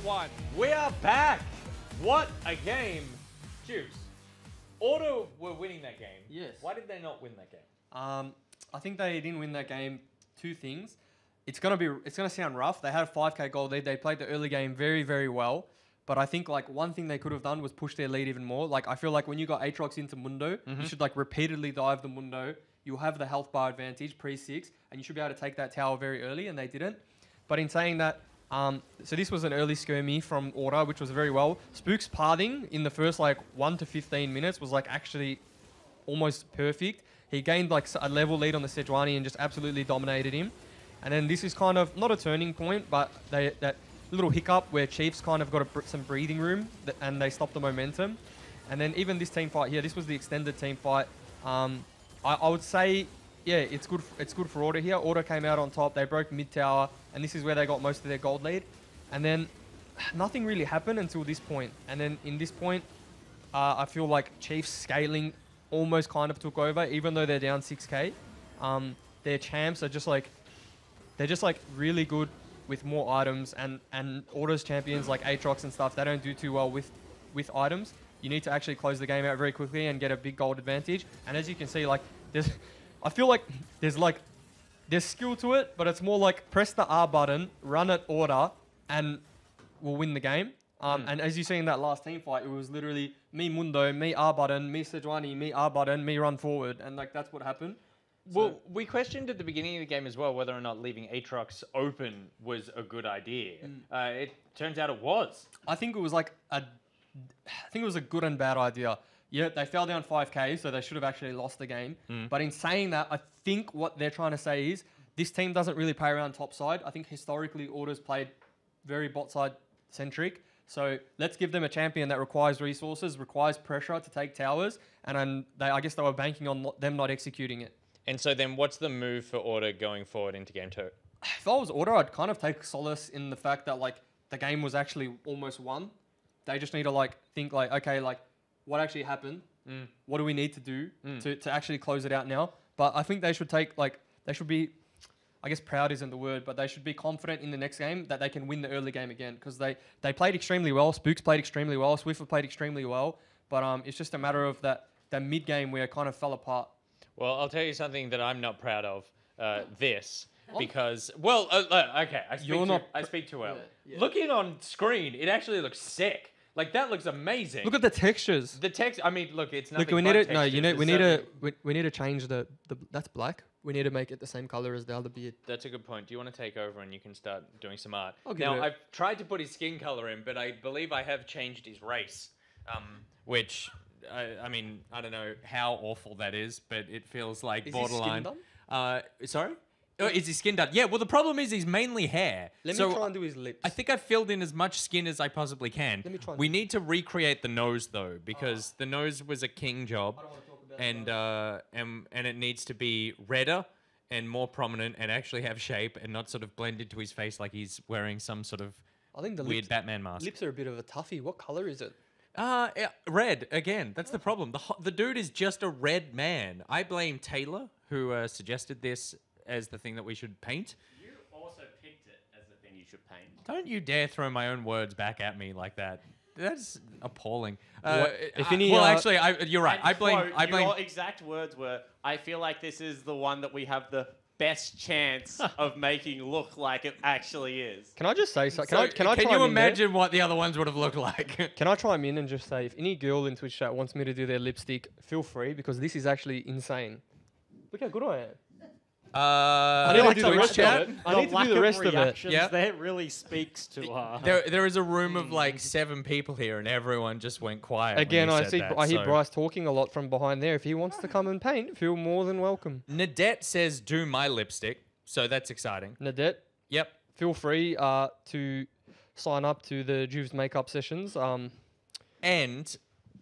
1. We are back. What a game. Juice. Order were winning that game. Yes. Why did they not win that game? I think they didn't win that game. Two things. It's gonna sound rough. They had a 5k goal lead. They played the early game very, very well. But I think like one thing they could have done was push their lead even more. Like I feel like when you got Aatrox into Mundo, you should like repeatedly dive the Mundo. You'll have the health bar advantage pre-6, and you should be able to take that tower very early, and they didn't. But in saying that, so this was an early skirmy from Order, which was very well. Spook's pathing in the first like 1 to 15 minutes was like actually almost perfect. He gained like a level lead on the Sejuani and just absolutely dominated him. And then this is kind of not a turning point, but that little hiccup where Chiefs kind of got some breathing room and they stopped the momentum. And then even this team fight here, this was the extended team fight. I would say, yeah, it's good for Order here. Order came out on top. They broke mid tower, and this is where they got most of their gold lead. And then nothing really happened until this point. And then in this point, I feel like Chiefs scaling almost kind of took over, even though they're down 6k. Their champs are just like, they're just like really good with more items, and Order's champions like Aatrox and stuff, they don't do too well with items. You need to actually close the game out very quickly and get a big gold advantage. And as you can see, like I feel like there's skill to it, but it's more like press the R button, run it Order, and we'll win the game. And as you see in that last team fight, it was literally me Mundo, me R button, me Sejuani, me R button, me run forward, and like that's what happened. Well, we questioned at the beginning of the game as well whether or not leaving Aatrox open was a good idea. It turns out it was. I think it was like a good and bad idea. Yeah, they fell down 5k, so they should have actually lost the game. But in saying that, I think what they're trying to say is this team doesn't really play around top side. I think historically Order's played very bot side centric. So let's give them a champion that requires resources, requires pressure to take towers, and I guess they were banking on them not executing it. And so then what's the move for Order going forward into game 2? If I was Order, I'd kind of take solace in the fact that like the game was actually almost won. They just need to like think like, okay, like what actually happened? What do we need to do to actually close it out now? But I think they should be, I guess proud isn't the word, but they should be confident in the next game that they can win the early game again, because they played extremely well. Spooks played extremely well. Swiffer played extremely well. But it's just a matter of that mid game where it kind of fell apart. Well, I'll tell you something that I'm not proud of. Because, okay, I speak too well. Yeah. Looking on screen, it actually looks sick. Like that looks amazing. Look at the textures. The text. I mean, look, it's nothing. Look, we but need to textures. we need to change the that's black. We need to make it the same color as the other beard. That's a good point. Do you want to take over and you can start doing some art? Okay. Now, I've tried to put his skin color in, but I believe I have changed his race, which. I mean, I don't know how awful that is, but it feels like borderline. His skin done? Sorry? Oh, is his skin done? Yeah, well, the problem is he's mainly hair. Let me try and do his lips. I think I filled in as much skin as I possibly can. Let me try. We need to recreate the nose, though, because the nose was a king job. I don't want to talk about And it needs to be redder and more prominent and actually have shape and not sort of blend into his face like he's wearing some sort of I think the weird Batman mask. lips are a bit of a toughie. What color is it? Yeah, red again. That's the problem. The dude is just a red man. I blame Taylor, who suggested this as the thing that we should paint. You also picked it as the thing you should paint. Don't you dare throw my own words back at me like that. That's appalling. Actually, you're right. And I blame. Your exact words were, "I feel like this is the one that we have the best chance of making look like it actually is." Can I just say something? Can I Can chime you in there? imagine what the other ones would have looked like? Can I chime in and just say, if any girl in Twitch chat wants me to do their lipstick, feel free, because this is actually insane. Look how good I am. I need to like do the the rest rest of of it. I need to do the rest of it. Yeah. That really speaks to her. There is a room of like 7 people here, and everyone just went quiet. Again, when I you said that, hear so- Bryce talking a lot from behind there. If he wants to come and paint, feel more than welcome. Nadette says, "Do my lipstick," so that's exciting. Nadette, Yep. feel free to sign up to the Juve's makeup sessions. And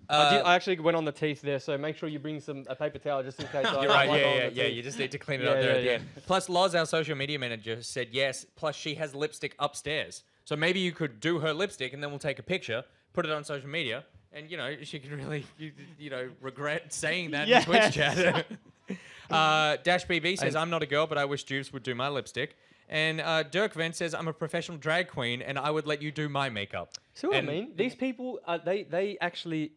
I actually went on the teeth there, so make sure you bring a paper towel just in case. you're right. Yeah. You just need to clean it up Yeah, there at yeah, the end. Plus, Loz, our social media manager, said yes. Plus, she has lipstick upstairs, so maybe you could do her lipstick, and then we'll take a picture, put it on social media, and she could really regret saying that in Twitch chat. Dash BB says, "I'm not a girl, but I wish Juice would do my lipstick." And Dirk Vent says, I'm a professional drag queen, and I would let you do my makeup. See what I And- mean? These people, they actually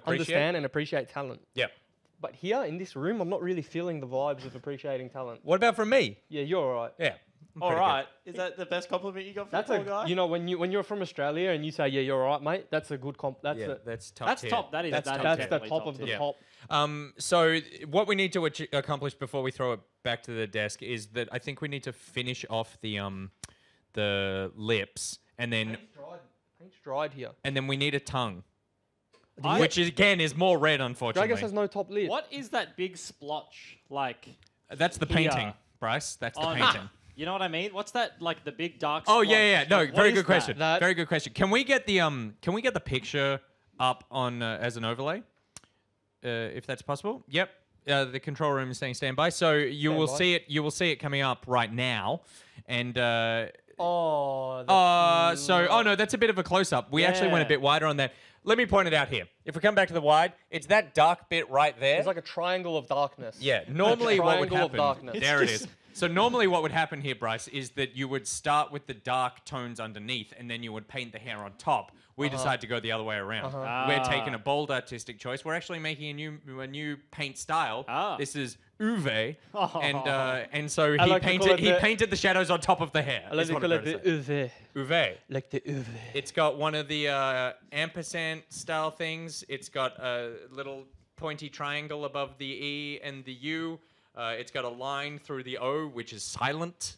understand and appreciate talent. Yep. But here in this room, I'm not really feeling the vibes of appreciating talent. What about from me? Yeah, you're all right. Yeah. I'm All pretty right. Is that the best compliment you got from That's the guy? you know, when you're from Australia and you say, yeah, you're all right, mate, that's a good comp. good. Yeah, that's top That's tier. top. That is That's that is the definitely top of the tier. top. So what we need to accomplish before we throw it back to the desk is that I think we need to finish off the lips, and then Paint's dried here. we need a tongue, I- which again is more red, unfortunately. Dragus has no top lid. What is that big splotch like? That's the Here. painting, Bryce. That's the on- painting. You know what I mean? What's that like? The big dark. Oh splotch? yeah. No, Like, what very is good question. That- Very good question. Can we get the picture up on as an overlay, if that's possible? Yep. The control room is saying standby, so you will Standby. see it. You will see it coming up right now, and. Oh. Oh no, that's a bit of a close-up. We actually went a Yeah. bit wider on that. Let me point it out here. If we come back to the wide, it's that dark bit right there. It's like a triangle of darkness. Yeah, normally what would triangle of happen... darkness. There it is. So normally what would happen here, Bryce, is that you would start with the dark tones underneath, and then you would paint the hair on top. We decided to go the other way around. We're taking a bold artistic choice. We're actually making a new paint style. Ah. This is Uwe, Oh. and so I he like to call it the- painted the shadows on top of the hair. I like is to what call I'm it trying the to say. UV. Uwe. Like the UV. It's got one of the ampersand style things. It's got a little pointy triangle above the E and the U. It's got a line through the O, which is silent.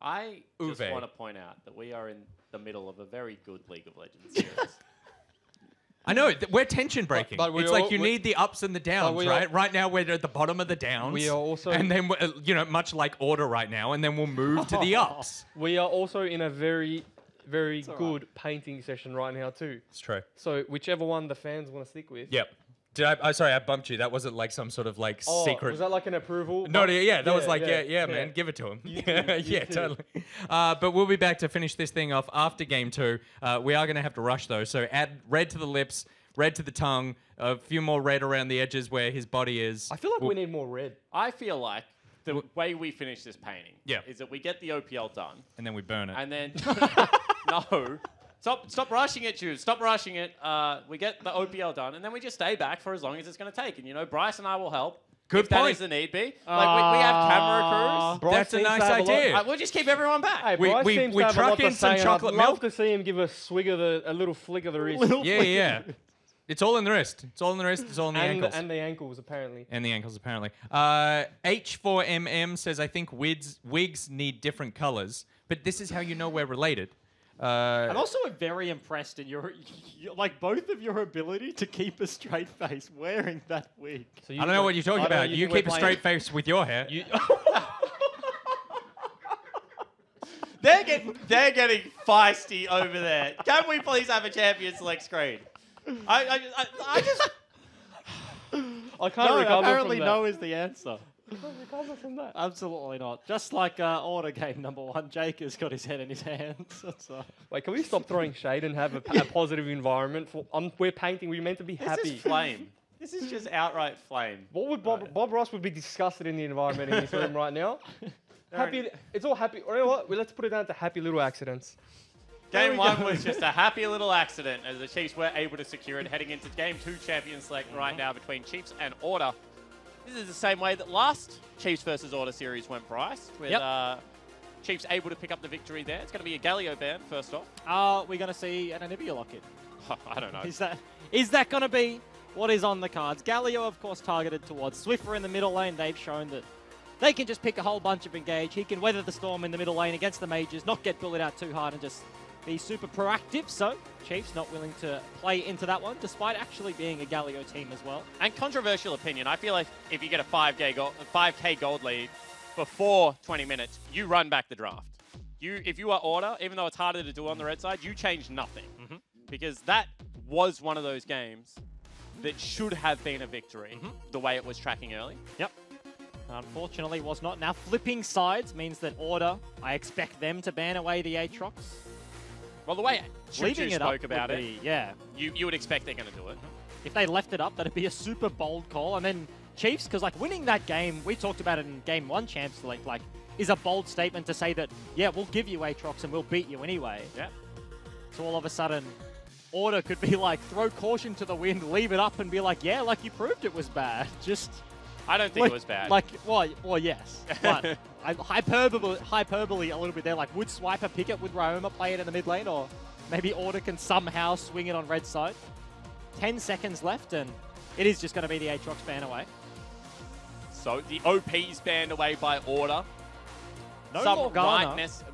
I just Uwe. want to point out that we are in the middle of a very good League of Legends series. I know, we're tension breaking. but we It's like all- you need the ups and the downs, we right? all- Right now we're at the bottom of the downs. We are also- And then, much like order right now, and then we'll move to the ups. We are also in a very, very good painting session right now too. It's true. So whichever one the fans want to stick with. Yep. Sorry, I bumped you. That wasn't like some sort of like Oh, secret. was that like an approval? No, yeah, that was like, yeah, yeah, man, give it to him. Yeah, too. totally. But we'll be back to finish this thing off after game 2. We are going to have to rush though, so add red to the lips, red to the tongue, a few more red around the edges where his body is. I feel like we need more red. I feel like the way we finish this painting Yeah. is that we get the OPL done, And then we burn it. and then no, stop rushing it, Jude. Stop rushing it. We get the OPL done, and then we just stay back for as long as it's going to take. And Bryce and I will help. Good if that point. is the need be. Like we have camera crews. Bryce That's a seems to nice have a lot- idea. We'll just keep everyone back. Hey, We- Bryce we- seems we to have a truck lot to in some say, and chocolate I'd love milk. to see him give a swig of a little flick of the wrist. Yeah. It's all in the wrist. It's all in the wrist. It's all in the ankles. And the ankles apparently. And the ankles, apparently. H4MM says, I think wigs need different colors, but this is how you know we're related. I'm also very impressed in your like both of your ability to keep a straight face wearing that wig. So I don't know what you're talking about. You keep a straight face with your hair. They're getting feisty over there. Can we please have a champion select screen? I just I can't recover apparently from that. no is the answer. I can't recover from that. Absolutely not. Just like order game number 1, Jake has got his head in his hands. Wait, can we stop throwing shade and have a positive environment? We're painting. We're meant to be this happy. is flame. This is just outright flame. What would Bob Ross would be disgusted in the environment in this room right now? Happy. It's all happy. You know what? Let's put it down to happy little accidents. Game we 1 go. was just a happy little accident as the Chiefs were able to secure it, heading into Game 2 champion select right now between Chiefs and Order. This is the same way that last Chiefs versus Order series went, Bryce, with Chiefs able to pick up the victory there. It's going to be a Galio ban, first off. Are we going to see an Anivia lock-in? I don't know. Is that going to be what is on the cards? Galio, of course, targeted towards Swiffer in the middle lane. They've shown that they can just pick a whole bunch of engage. He can weather the storm in the middle lane against the mages, not get bullied out too hard, and just be super proactive. So Chiefs not willing to play into that one, despite actually being a Galio team as well. And controversial opinion, I feel like if you get a 5K gold lead before 20 minutes, you run back the draft. If you are Order, even though it's harder to do on the red side, you change nothing. Because that was one of those games that should have been a victory, the way it was tracking early. Yep. Unfortunately, was not. Now, flipping sides means that Order, I expect them to ban away the Aatrox. Well, the way Leaving Choo it up spoke about would it, be, yeah. you would expect they're going to do it. If they left it up, that'd be a super bold call. And then Chiefs, because like winning that game, we talked about it in Game 1 Champs Select, like is a bold statement to say that, yeah, we'll give you Aatrox and we'll beat you anyway. Yeah. So all of a sudden, Order could be like, throw caution to the wind, leave it up and be like, yeah, like you proved it was bad. Just... I don't think it was bad. Like, well, yes. But hyperbole a little bit there. Like, would Swiper pick it? Would Ryoma play it in the mid lane? Or maybe Order can somehow swing it on red side. 10 seconds left, and it is just going to be the Aatrox ban away. So the OP's banned away by Order. No Some Morgana. rightness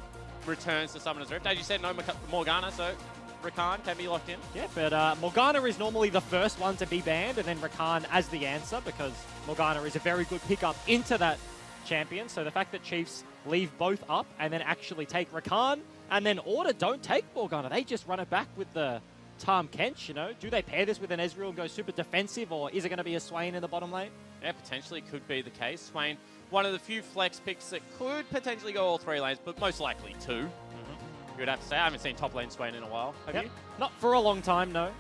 returns to Summoner's Rift. As you said, no Morgana, so Rakan can be locked in. Yeah, but Morgana is normally the first one to be banned, and then Rakan as the answer, because Morgana is a very good pickup into that champion. So the fact that Chiefs leave both up and then actually take Rakan, and then Order don't take Morgana, they just run it back with the Tahm Kench, you know? Do they pair this with an Ezreal and go super defensive, or is it going to be a Swain in the bottom lane? Yeah, potentially could be the case. Swain, one of the few flex picks that could potentially go all 3 lanes, but most likely 2. You would have to say. I haven't seen top lane Swain in a while. Have you? Not for a long time, no.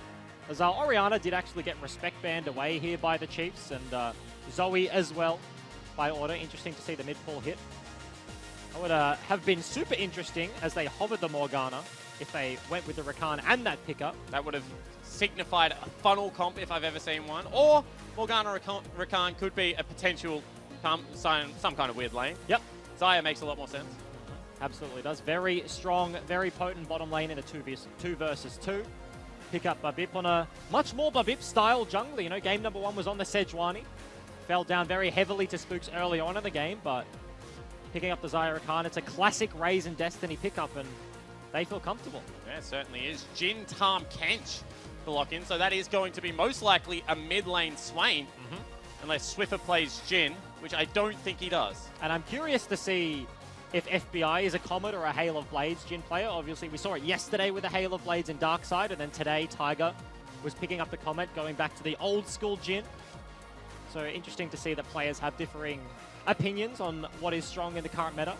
As Orianna did actually get respect banned away here by the Chiefs, and Zoe as well by Order. Interesting to see the mid-pull hit. That would have been super interesting as they hovered the Morgana if they went with the Rakan and that pickup. That would have signified a funnel comp if I've ever seen one. Or Morgana Rakan could be a potential some kind of weird lane. Yep. Xayah makes a lot more sense. Absolutely does. Very strong, very potent bottom lane in a 2 versus 2. Pick up Babip on a much more Babip style jungle. You know, game number 1 was on the Sejuani. Fell down very heavily to Spooks early on in the game, but picking up the Xayah Rakan, it's a classic Raze and Destiny pickup, and they feel comfortable. Yeah, it certainly is. Jin, Tahm, Kench to lock in, so that is going to be most likely a mid lane Swain, unless Swiffer plays Jin, which I don't think he does. And I'm curious to see if FBI is a Comet or a Hail of Blades Jin player. Obviously, we saw it yesterday with the Hail of Blades in Darkside, and then today Tiger was picking up the Comet, going back to the old school Jin. So interesting to see that players have differing opinions on what is strong in the current meta.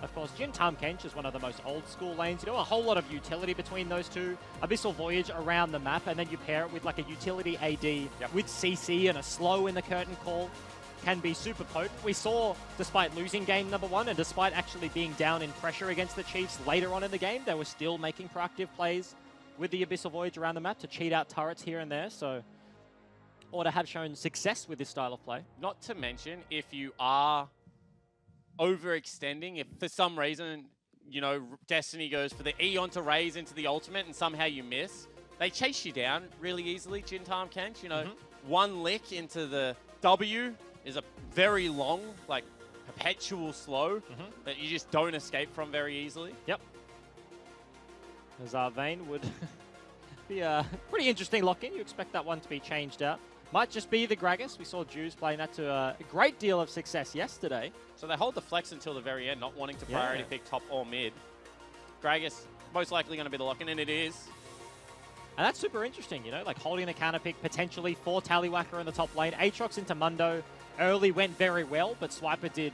Of course, Jin Tahm Kench is one of the most old school lanes. You know, a whole lot of utility between those two. Abyssal Voyage around the map, and then you pair it with like a utility AD with CC and a slow in the curtain call. Can be super potent. We saw, despite losing game number 1 and despite actually being down in pressure against the Chiefs later on in the game, they were still making proactive plays with the Abyssal Voyage around the map to cheat out turrets here and there. So Order have shown success with this style of play. Not to mention, if you are overextending, if for some reason, you know, Destiny goes for the E onto Raze into the ultimate and somehow you miss, they chase you down really easily, Jin Tahm Kench. You know, one lick into the W is a very long, like, perpetual slow that you just don't escape from very easily. Yep. As Vayne would be a pretty interesting lock-in. You expect that one to be changed out. Might just be the Gragas. We saw Jews playing that to a great deal of success yesterday. So they hold the flex until the very end, not wanting to priority pick top or mid. Gragas most likely going to be the lock-in, and it is. And that's super interesting, you know, like holding the counter pick potentially for Tallywhacker in the top lane. Aatrox into Mundo early went very well, but Swiper did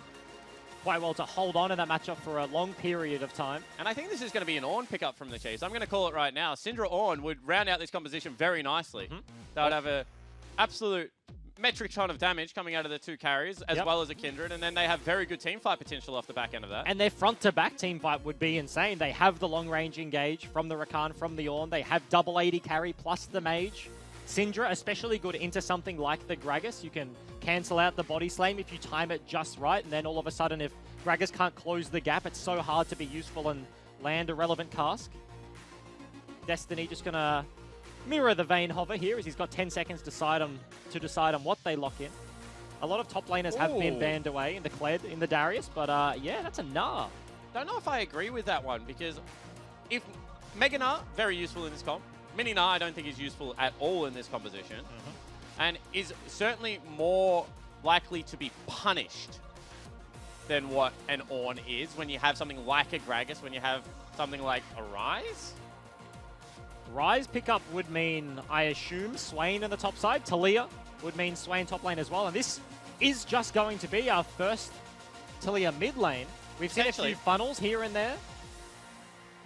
quite well to hold on in that matchup for a long period of time. And I think this is going to be an Ornn pickup from the Chiefs. I'm going to call it right now. Syndra Ornn would round out this composition very nicely. They would have a absolute metric ton of damage coming out of the 2 carries, as well as a Kindred, and then they have very good team fight potential off the back end of that. And their front-to-back team fight would be insane. They have the long-range engage from the Rakan, from the Ornn. They have double 80 carry plus the Mage. Syndra, especially good into something like the Gragas. You can cancel out the body slam if you time it just right, and then all of a sudden, if Gragas can't close the gap, it's so hard to be useful and land a relevant cask. Destiny just going to mirror the Vayne hover here, as he's got 10 seconds to decide on what they lock in. A lot of top laners have been banned away in the Kled, in the Darius, but yeah, that's a Gnar. Don't know if I agree with that one, because if Mega Gnar, very useful in this comp. Mini Gnar, I don't think is useful at all in this composition, and is certainly more likely to be punished than what an Ornn is when you have something like a Gragas, when you have something like a Ryze. Ryze pickup would mean, I assume, Swain on the top side. Talia would mean Swain top lane as well. And this is just going to be our first Talia mid lane. We've seen a few funnels here and there.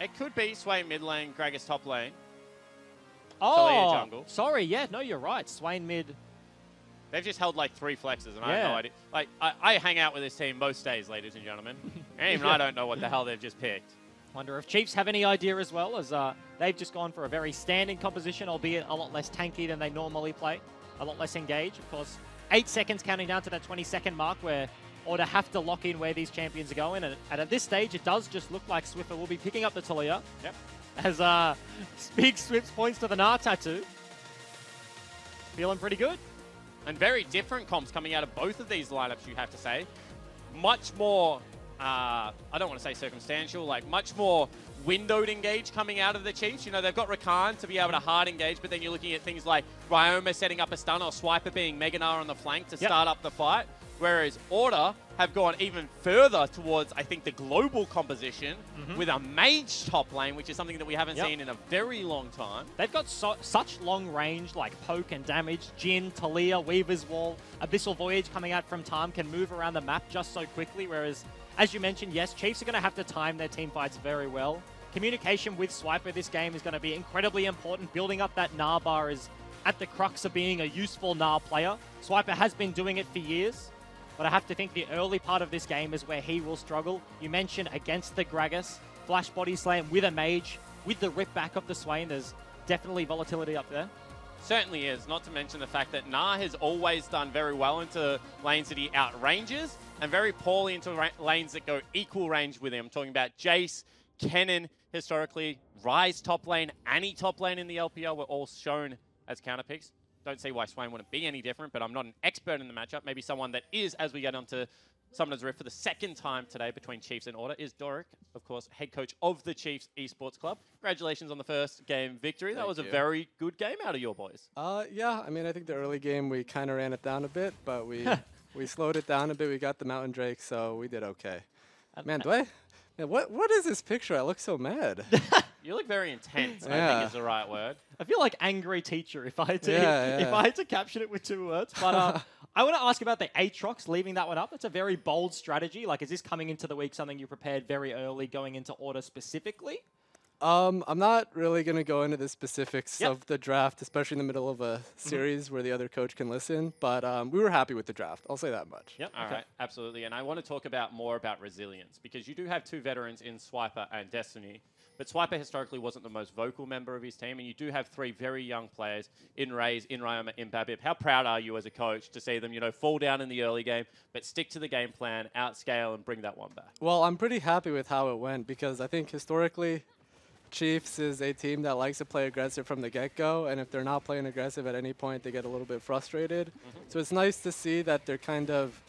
It could be Swain mid lane, Gragas top lane. Oh, Talia jungle. Sorry, yeah, no, you're right. Swain mid, They've just held like 3 flexes, and I have no idea. Like, I hang out with this team most days, ladies and gentlemen. And even I don't know what the hell they've just picked. Wonder if Chiefs have any idea as well, as they've just gone for a very standing composition, albeit a lot less tanky than they normally play, a lot less engaged. Of course, 8 seconds counting down to that 20-second mark where Order have to lock in where these champions are going. And at this stage, it does just look like Swiffer will be picking up the Talia. Yep. As Big Swips points to the Nah tattoo. Feeling pretty good. And very different comps coming out of both of these lineups, you have to say. Much more, I don't want to say circumstantial, like much more windowed engage coming out of the Chiefs. You know, they've got Rakan to be able to hard engage, but then you're looking at things like Ryoma setting up a stun or Swiper being Meganar on the flank to start up the fight. Whereas Order have gone even further towards, I think, the global composition with a mage top lane, which is something that we haven't seen in a very long time. They've got such long range, like poke and damage. Jin, Talia, Weaver's Wall, Abyssal Voyage coming out from Tarm can move around the map just so quickly. Whereas, as you mentioned, yes, Chiefs are going to have to time their team fights very well. Communication with Swiper this game is going to be incredibly important. Building up that Nah bar is at the crux of being a useful Nah player. Swiper has been doing it for years. But I have to think the early part of this game is where he will struggle. You mentioned against the Gragas, flash body slam with a mage, with the rip back of the Swain, there's definitely volatility up there. Certainly is, not to mention the fact that Nah has always done very well into lanes that he outranges and very poorly into lanes that go equal range with him. I'm talking about Jace, Kennen, historically, Ryze top lane, Annie top lane in the LPL were all shown as counter picks. Don't see why Swain wouldn't be any different, but I'm not an expert in the matchup. Maybe someone that is, as we get onto Summoner's Rift for the second time today between Chiefs and Order, is Doric, of course, head coach of the Chiefs Esports Club. Congratulations on the first game victory. That was a very good game out of your boys. Yeah, I mean, I think the early game we kind of ran it down a bit, but we slowed it down a bit. We got the Mountain Drake, so we did okay. Man, what is this picture? I look so mad. You look very intense, I think is the right word. I feel like angry teacher if I had to if I had to caption it with 2 words. But I want to ask about the Aatrox, leaving that one up. That's a very bold strategy. Like, is this coming into the week something you prepared very early going into Order specifically? I'm not really going to go into the specifics of the draft, especially in the middle of a series where the other coach can listen, but we were happy with the draft. I'll say that much. Yep. All right, absolutely. And I want to talk more about resilience, because you do have 2 veterans in Swiper and Destiny, but Swiper historically wasn't the most vocal member of his team, and you do have 3 very young players in Raze, in Ryoma, in Babip. How proud are you as a coach to see them, you know, fall down in the early game, but stick to the game plan, outscale, and bring that one back? Well, I'm pretty happy with how it went, because I think historically Chiefs is a team that likes to play aggressive from the get-go, and if they're not playing aggressive at any point, they get a little bit frustrated. So it's nice to see that they're kind of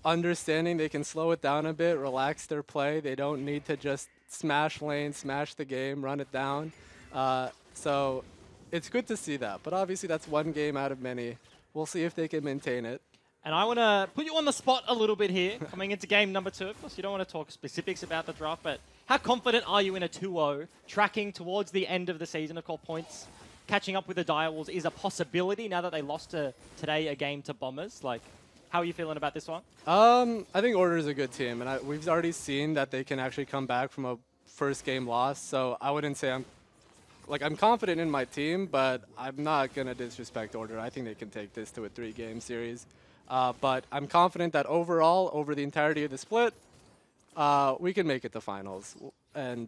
understanding they can slow it down a bit, relax their play. They don't need to just smash lane, smash the game, run it down. So it's good to see that. But obviously that's one game out of many. We'll see if they can maintain it. And I want to put you on the spot a little bit here, coming into game number 2. Of course, you don't want to talk specifics about the draft, but how confident are you in a 2-0, tracking towards the end of the season? Of course, points catching up with the Direwolves is a possibility now that they lost today a game to Bombers. Like, how are you feeling about this one? I think Order is a good team, and we've already seen that they can actually come back from a first game loss. So I wouldn't say I'm confident in my team, but I'm not gonna disrespect Order. I think they can take this to a 3-game series. But I'm confident that overall, over the entirety of the split, we can make it to finals, and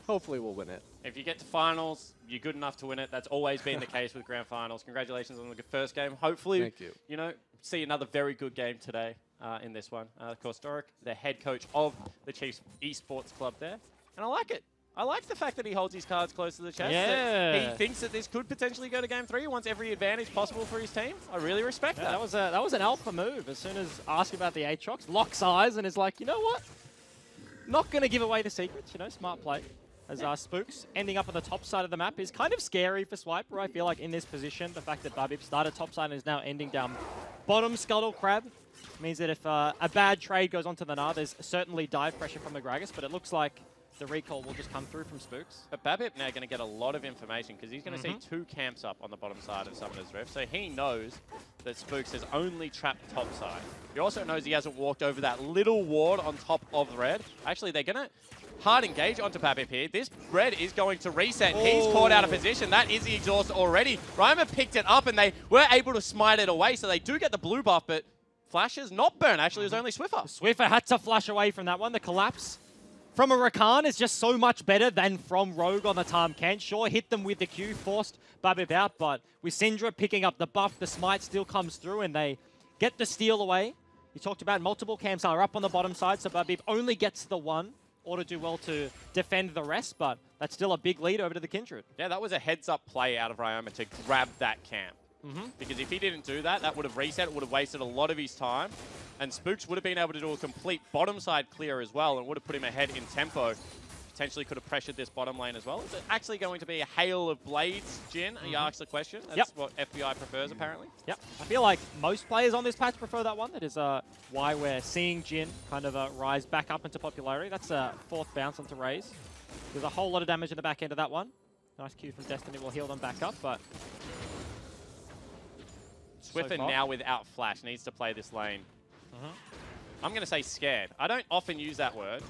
hopefully we'll win it. If you get to finals, you're good enough to win it. That's always been the case with grand finals. Congratulations on the first game. Hopefully, Thank you. You know, see another very good game today in this one. Of course, Doric, the head coach of the Chiefs Esports Club there. And I like it. I like the fact that he holds his cards close to the chest. Yeah. That he thinks that this could potentially go to game 3. He wants every advantage possible for his team. I really respect that. That was an alpha move. As soon as asked about the Aatrox, locks eyes and is like, you know what? Not going to give away the secrets, you know, smart play. As Spooks ending up on the top side of the map is kind of scary for Swiper, I feel like, in this position. The fact that Babip started top side and is now ending down bottom Scuttle Crab means that if a bad trade goes onto the Nah, there's certainly dive pressure from the Gragas, but it looks like the recall will just come through from Spooks. But Babip now going to get a lot of information because he's going to see 2 camps up on the bottom side of Summoner's Rift. So he knows that Spooks has only trapped top side. He also knows he hasn't walked over that little ward on top of red. Actually, they're going to hard engage onto Babip here. This red is going to reset. He's caught out of position. That is the exhaust already. Reimer picked it up, and they were able to smite it away, so they do get the blue buff, but Flashes not burn. Actually, it was only Swiffer. Swiffer had to flash away from that one. The collapse from a Rakan is just so much better than from Rogue on the Tahm Kench. Sure, hit them with the Q, forced Babip out, but with Syndra picking up the buff, the smite still comes through, and they get the steal away. You talked about multiple camps are up on the bottom side, so Babip only gets the one, or to do well to defend the rest, but that's still a big lead over to the Kindred. Yeah, that was a heads-up play out of Ryoma to grab that camp. Because if he didn't do that, that would have reset, it would have wasted a lot of his time, and Spooks would have been able to do a complete bottom side clear as well, and would have put him ahead in tempo. Potentially could have pressured this bottom lane as well. Is it actually going to be a hail of blades, Jin? You asked the question. That's what FBI prefers, apparently. Yep. I feel like most players on this patch prefer that one. That is why we're seeing Jin kind of rise back up into popularity. That's a 4th bounce onto Raze. There's a whole lot of damage in the back end of that one. Nice Q from Destiny will heal them back up, but... Swiffer now without Flash needs to play this lane. I'm going to say scared. I don't often use that word,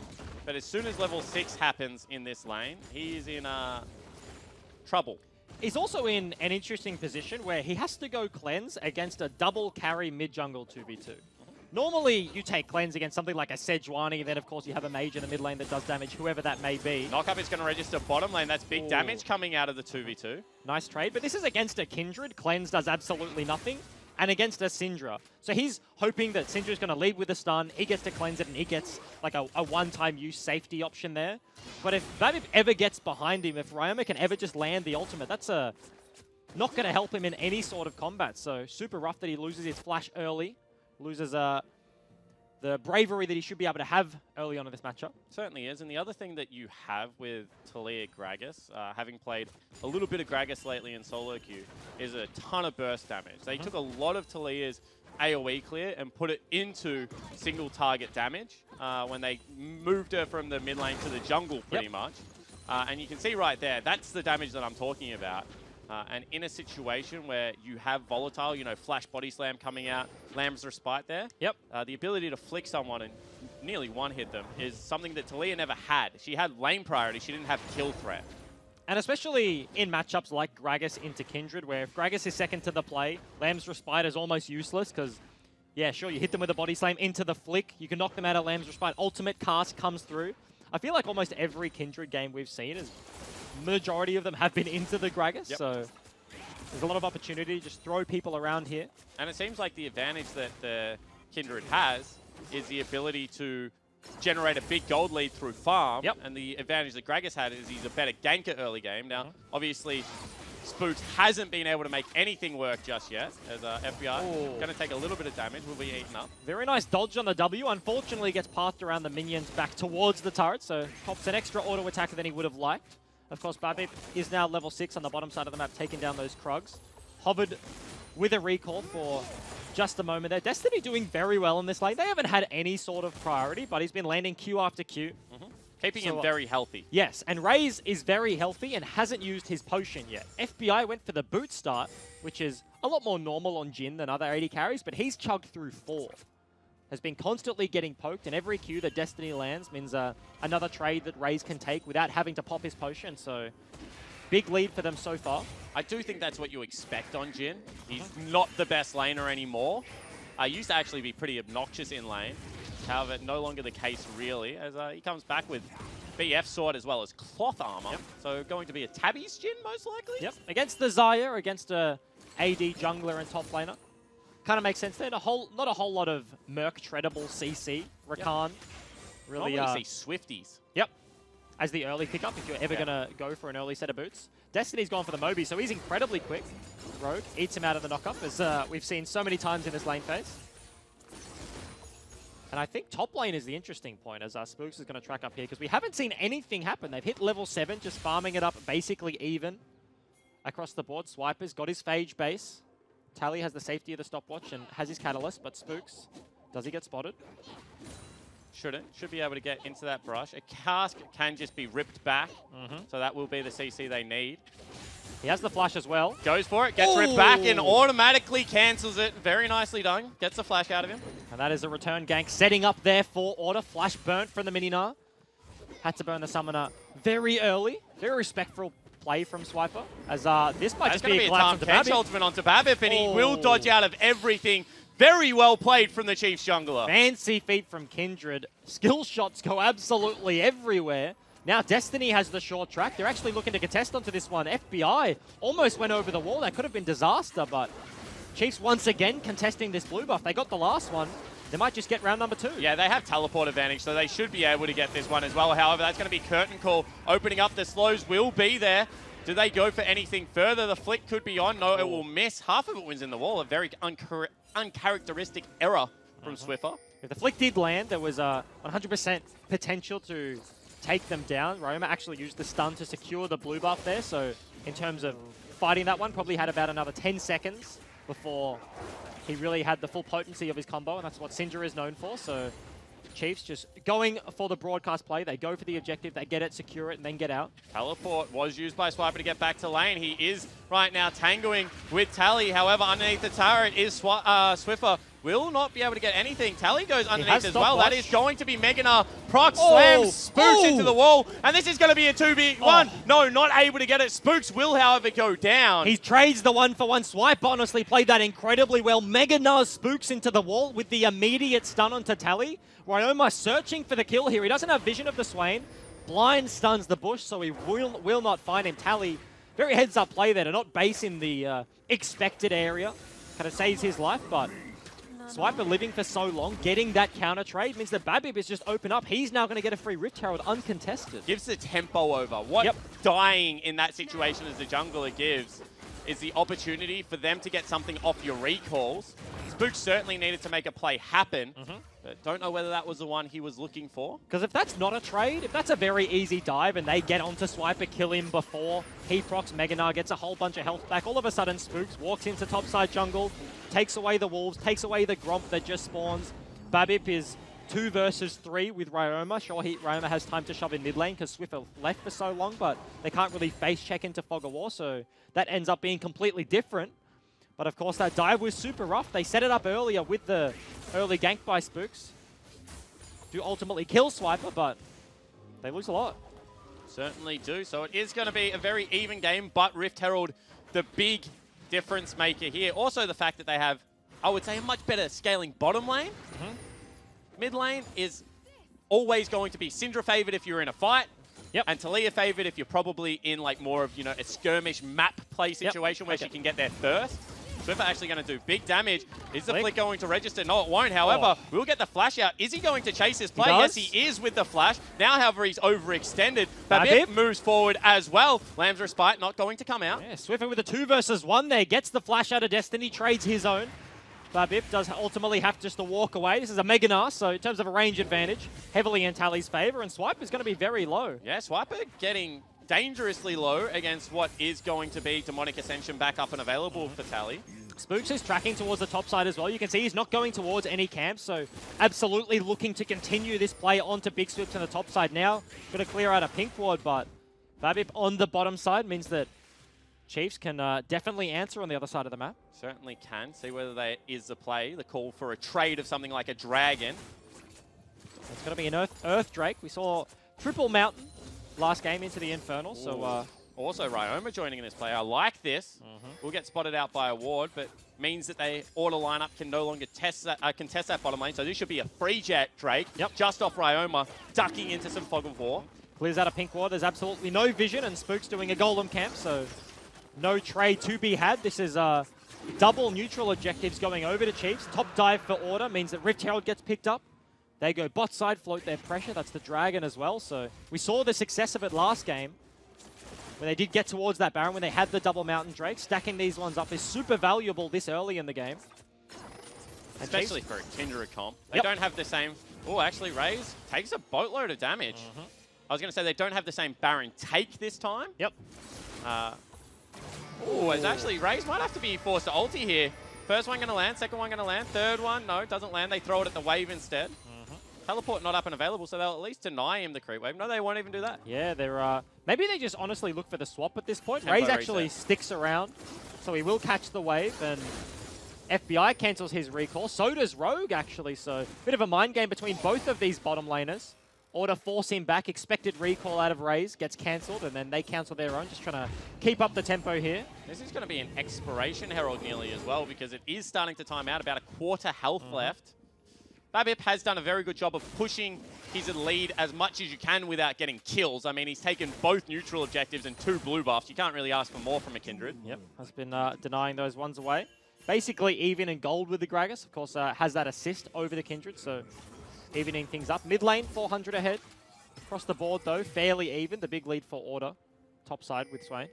but as soon as level 6 happens in this lane, he is in trouble. He's also in an interesting position where he has to go cleanse against a double carry mid-jungle 2v2. Normally, you take cleanse against something like a Sejuani, and then, of course, you have a mage in the mid lane that does damage, whoever that may be. Knockup is going to register bottom lane. That's big damage coming out of the 2v2. Nice trade, but this is against a Kindred. Cleanse does absolutely nothing, and against a Syndra. So he's hoping that Syndra's going to lead with a stun, he gets to cleanse it, and he gets like a one-time use safety option there. But if Babip ever gets behind him, if Ryoma can ever just land the ultimate, that's not going to help him in any sort of combat. So super rough that he loses his flash early. Loses the bravery that he should be able to have early on in this matchup. Certainly is. And the other thing that you have with Taliyah Gragas, having played a little bit of Gragas lately in solo queue, is a ton of burst damage. They took a lot of Taliyah's AoE clear and put it into single target damage when they moved her from the mid lane to the jungle pretty much. And you can see right there, that's the damage that I'm talking about. And in a situation where you have volatile, you know, flash body slam coming out, Lamb's Respite there, the ability to flick someone and nearly one-hit them is something that Taliyah never had. She had lane priority, she didn't have kill threat. And especially in matchups like Gragas into Kindred, where if Gragas is second to the play, Lamb's Respite is almost useless because, yeah, sure, you hit them with a body slam into the flick, you can knock them out of Lamb's Respite, ultimate cast comes through. I feel like almost every Kindred game we've seen is majority of them have been into the Gragas, so there's a lot of opportunity to just throw people around here. And it seems like the advantage that the Kindred has is the ability to generate a big gold lead through farm, and the advantage that Gragas had is he's a better ganker early game. Now, obviously, Spooks hasn't been able to make anything work just yet, as FBI going to take a little bit of damage, will be eaten up. Very nice dodge on the W. Unfortunately, gets passed around the minions back towards the turret, so pops an extra auto attacker than he would have liked. Of course, Babip is now level 6 on the bottom side of the map, taking down those Krugs. Hovered with a recall for just a moment there. Destiny doing very well in this lane. They haven't had any sort of priority, but he's been landing Q after Q. Keeping him very healthy. Yes, and Raze is very healthy and hasn't used his potion yet. FBI went for the boot start, which is a lot more normal on Jin than other AD carries, but he's chugged through 4. Has been constantly getting poked, and every Q that Destiny lands means another trade that Raze can take without having to pop his potion, so big lead for them so far. I do think that's what you expect on Jin. He's not the best laner anymore. Used to actually be pretty obnoxious in lane. However, no longer the case really, as he comes back with BF sword as well as cloth armor. So going to be a Tabby's Jin most likely? Against the Xayah, against a AD jungler and top laner. Kind of makes sense there. Not a whole lot of Merc treadable CC. Rakan really... Normally see Swifties. As the early pickup if you're ever going to go for an early set of boots. Destiny's gone for the Moby, so he's incredibly quick. Rogue eats him out of the knockup, as we've seen so many times in this lane phase. And I think top lane is the interesting point, as Spooks is going to track up here, because we haven't seen anything happen. They've hit level 7, just farming it up basically even across the board. Swiper's got his Phage base. Tally has the safety of the stopwatch and has his Catalyst, but Spooks, does he get spotted? Shouldn't. Should be able to get into that brush. A cask can just be ripped back, so that will be the CC they need. He has the flash as well. Goes for it, gets ripped back and automatically cancels it. Very nicely done. Gets the flash out of him. And that is a return gank setting up there for Order. Flash burnt from the Mininar. had to burn the Summoner very early. Very respectful play from Swiper, as this might just be a collapse onto Kench Babip. ultimate onto Babip, and he will dodge out of everything. Very well played from the Chiefs jungler. Fancy feat from Kindred. Skill shots go absolutely everywhere. Now Destiny has the short track. They're actually looking to contest onto this one. FBI almost went over the wall. That could have been disaster, but Chiefs once again contesting this blue buff. They got the last one. They might just get round number 2. Yeah, they have teleport advantage, so they should be able to get this one as well. However, that's going to be Curtain Call opening up. The slows will be there. Do they go for anything further? The flick could be on. No, it will miss. Half of it wins in the wall. A very uncharacteristic error from Swiffer. If the flick did land, there was a 100% potential to take them down. Roma actually used the stun to secure the blue buff there, so in terms of fighting that one, probably had about another 10 seconds before he really had the full potency of his combo, and that's what Syndra is known for. So Chiefs just going for the broadcast play. They go for the objective, they get it, secure it, and then get out. Teleport was used by Swiper to get back to lane. He is right now tangoing with Tally. However, underneath the turret is Swiffer. Will not be able to get anything. Tally goes underneath as well. That is going to be Meganar. Proc slams Spooks into the wall. And this is going to be a 2v1. No, not able to get it. Spooks will, however, go down. He trades the 1-for-1 swipe. Honestly, played that incredibly well. Meganar Spooks into the wall with the immediate stun onto Tally. Ryoma searching for the kill here. He doesn't have vision of the Swain. Blind stuns the bush, so he will not find him. Tally, very heads-up play there to not base in the expected area. Kind of saves his life, but Swiper living for so long, getting that counter trade means that Babip is just open up. He's now going to get a free Rift Herald uncontested. Gives the tempo over. What dying in that situation as the jungler gives is the opportunity for them to get something off your recalls. Spook certainly needed to make a play happen, but don't know whether that was the one he was looking for. Because if that's not a trade, if that's a very easy dive and they get onto Swiper, kill him before he procs Meganar, gets a whole bunch of health back, all of a sudden Spooks walks into topside jungle, takes away the wolves, takes away the Gromp that just spawns. Babip is 2 versus 3 with Ryoma. Sure, Ryoma has time to shove in mid lane because Swiffer left for so long, but they can't really face check into Fog of War, so that ends up being completely different. But of course, that dive was super rough. They set it up earlier with the early gank by Spooks to ultimately kill Swiper, but they lose a lot. Certainly do. So it is going to be a very even game, but Rift Herald, the big difference maker here. Also the fact that they have, I would say, a much better scaling bottom lane. Mid lane is always going to be Syndra favored if you're in a fight. And Talia favored if you're probably in like more of, a skirmish map play situation where she can get there first. Swiffer actually going to do big damage. Is the flick going to register? No, it won't. However, we'll get the flash out. Is he going to chase this play? Yes, he is with the flash. Now, however, he's overextended. Babip moves forward as well. Lamb's Respite not going to come out. Yeah, Swiffer with a 2 versus 1 there. Gets the flash out of Destiny, trades his own. Babip does ultimately have just to walk away. This is a Meganar, so in terms of a range advantage, heavily in Tally's favor, and Swipe is going to be very low. Yeah, Swiper getting dangerously low against what is going to be Demonic Ascension back up and available for Tally. Spooks is tracking towards the top side as well. You can see he's not going towards any camps, so absolutely looking to continue this play onto Big Swift on the top side now. Going to clear out a pink ward, but Babip on the bottom side means that Chiefs can definitely answer on the other side of the map. Certainly can. See whether there is the play, the call for a trade of something like a dragon. It's going to be an Earth Drake. We saw Triple Mountain last game into the Infernal, so... Also, Ryoma joining in this play. I like this. We'll get spotted out by a ward, but means that they auto lineup can no longer contest that bottom lane. So this should be a free jet Drake, just off Ryoma, ducking into some Fog of War. Clears out a pink ward. There's absolutely no vision, and Spook's doing a golem camp, so no trade to be had. This is double neutral objectives going over to Chiefs. Top dive for order means that Rift Herald gets picked up. They go bot side, float their pressure. That's the Dragon as well. So we saw the success of it last game, when they did get towards that Baron, when they had the double Mountain Drake. Stacking these ones up is super valuable this early in the game. Especially for a Kindred comp. They don't have the same... Oh, actually, Raze takes a boatload of damage. I was going to say they don't have the same Baron take this time. Oh, it's actually... Raze might have to be forced to ulti here. First one going to land, second one going to land, third one, no, doesn't land. They throw it at the wave instead. Teleport not up and available, so they'll at least deny him the creep wave. No, they won't even do that. Yeah, they're... maybe they just honestly look for the swap at this point. Raze actually sticks around, so he will catch the wave, and FBI cancels his recall. So does Rogue, actually, so bit of a mind game between both of these bottom laners. Order force him back. Expected recall out of Raze gets cancelled, and then they cancel their own, just trying to keep up the tempo here. This is going to be an expiration herald nearly as well, because it is starting to time out. About a quarter health left. Babip has done a very good job of pushing his lead as much as you can without getting kills. I mean, he's taken both neutral objectives and 2 blue buffs. You can't really ask for more from a Kindred. Yep, has been denying those ones away. Basically even in gold with the Gragas. Of course, has that assist over the Kindred, so evening things up. Mid lane, 400 ahead. Across the board, though, fairly even. The big lead for Order. Top side with Swain.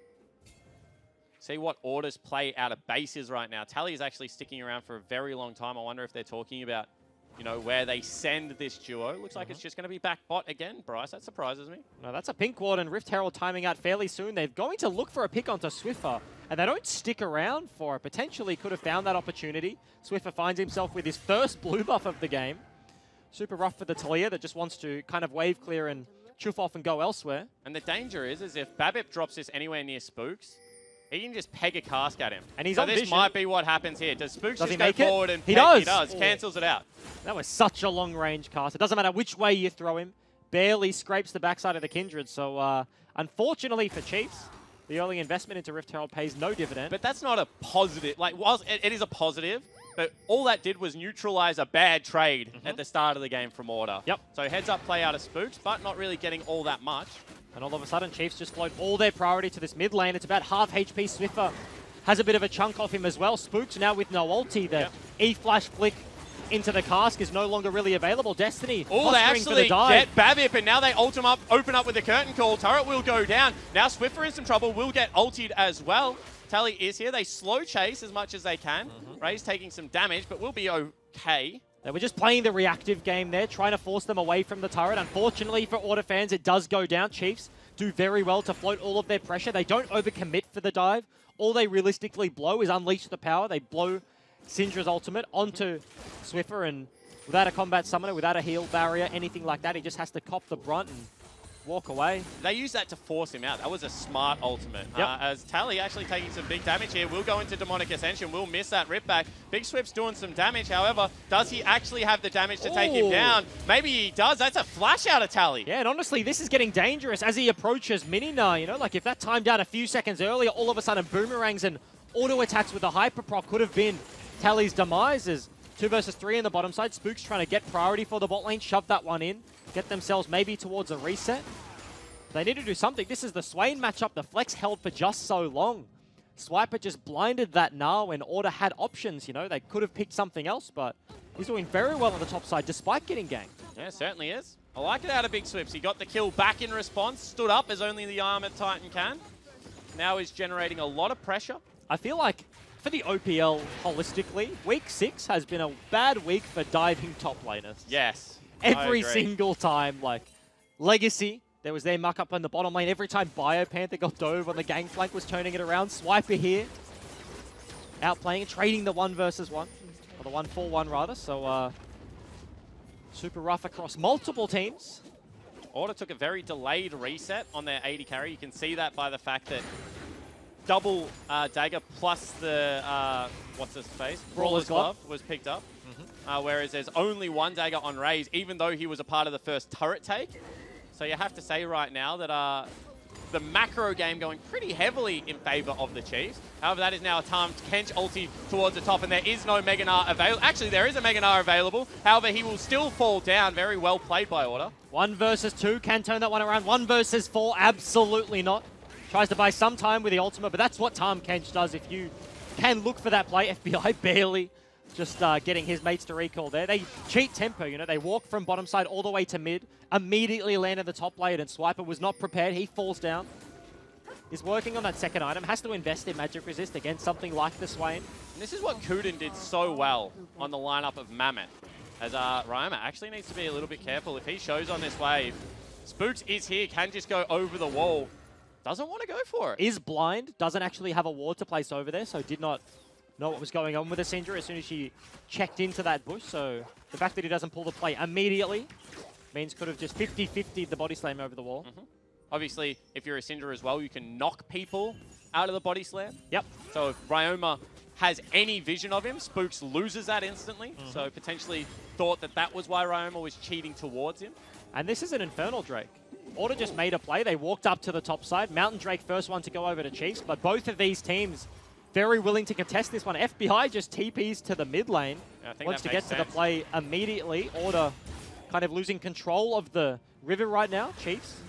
See what Order's play out of base is right now. Tally is actually sticking around for a very long time. I wonder if they're talking about, you know, where they send this duo. Looks like it's just going to be back bot again, Bryce. That surprises me. No, that's a pink ward, and Rift Herald timing out fairly soon. They're going to look for a pick onto Swiffer, and they don't stick around for it. Potentially could have found that opportunity. Swiffer finds himself with his first blue buff of the game. Super rough for the Talia that just wants to kind of wave clear and chuff off and go elsewhere. And the danger is if Babip drops this anywhere near Spooks, he can just peg a cask at him. And he's so on this vision. Might be what happens here. Does Spooks Does just he go make it? forward and He peg? does. He does. Oh. Cancels it out. That was such a long-range cast. It doesn't matter which way you throw him. Barely scrapes the backside of the Kindred. So, unfortunately for Chiefs, the early investment into Rift Herald pays no dividend. But that's not a positive. Like, whilst it is a positive, but all that did was neutralize a bad trade at the start of the game from Order. Yep. So heads up play out of Spooks, but not really getting all that much. And all of a sudden, Chiefs just float all their priority to this mid lane. It's about half HP. Swiffer has a bit of a chunk off him as well. Spooks now with no ulti. The E-flash flick into the cask is no longer really available. Destiny Oh, they posturing for the actually dive. get Babip, and now they ult him up, open up with the curtain call. Turret will go down. Now Swiffer in some trouble, will get ultied as well. Tally is here. They slow chase as much as they can. Ray's taking some damage, but will be okay. They were just playing the reactive game there, trying to force them away from the turret. Unfortunately for Order fans, it does go down. Chiefs do very well to float all of their pressure. They don't overcommit for the dive. All they realistically blow is unleash the power. They blow Syndra's ultimate onto Swiffer, and without a combat summoner, without a heal barrier, anything like that, he just has to cop the brunt and walk away. They use that to force him out. That was a smart ultimate. Yep. As Tally actually taking some big damage here. Will go into Demonic Ascension. Will miss that rip back. Big Swip's doing some damage. However, does he actually have the damage to take him down? Maybe he does. That's a flash out of Tally. Yeah, and honestly, this is getting dangerous as he approaches Minina. You know, like if that timed out a few seconds earlier, all of a sudden boomerangs and auto attacks with the hyperproc could have been Tally's demise. As 2 versus 3 in the bottom side. Spooks trying to get priority for the bot lane, shove that one in, get themselves maybe towards a reset. They need to do something. This is the Swain matchup. The flex held for just so long. Swiper just blinded that now when Order had options. You know, they could have picked something else, but he's doing very well on the top side despite getting ganked. Yeah, certainly is. I like it out of Big Swips. He got the kill back in response, stood up as only the Armored Titan can. Now he's generating a lot of pressure. I feel like for the OPL holistically, week 6 has been a bad week for diving top laners. Yes. Every single time, like Legacy, there was their muck up on the bottom lane. Every time Biopanther got dove on the gangplank was turning it around. Swiper here, outplaying and trading the 1 versus 1, or the 1-4-1 rather. So super rough across multiple teams. Order took a very delayed reset on their 80 carry. You can see that by the fact that double dagger plus the, what's his face? Brawler's Glove was picked up. Whereas there's only 1 dagger on Raze, even though he was a part of the first turret take. So you have to say right now that the macro game going pretty heavily in favor of the Chiefs. However, that is now a timed Kench ulti towards the top, and there is no Mega Gnar available. Actually, there is a Mega Gnar available. However, he will still fall down. Very well played by Order. 1 versus 2, can turn that one around. 1 versus 4, absolutely not. Tries to buy some time with the ultimate, but that's what Tahm Kench does. If you can look for that play, FBI barely just getting his mates to recall there. They cheat tempo, you know, they walk from bottom side all the way to mid, immediately land at the top lane, and Swiper was not prepared. He falls down. He's working on that second item, has to invest in magic resist against something like the Swain. And this is what Kuden did so well on the lineup of Mammoth. As Ryoma actually needs to be a little bit careful. If he shows on this wave, Spooks is here, can just go over the wall. Doesn't want to go for it. Is blind, doesn't actually have a ward to place over there, so did not know what was going on with the Syndra as soon as she checked into that bush. So the fact that he doesn't pull the play immediately means could have just 50-50'd the body slam over the wall. Obviously, if you're a Syndra as well, you can knock people out of the body slam. Yep. So if Ryoma has any vision of him, Spooks loses that instantly. So potentially thought that that was why Ryoma was cheating towards him. And this is an Infernal Drake. Order just made a play. They walked up to the top side. Mountain Drake first one to go over to Chiefs, but both of these teams very willing to contest this one. FBI just TPs to the mid lane. Wants to get to the play immediately. Order kind of losing control of the river right now. Chiefs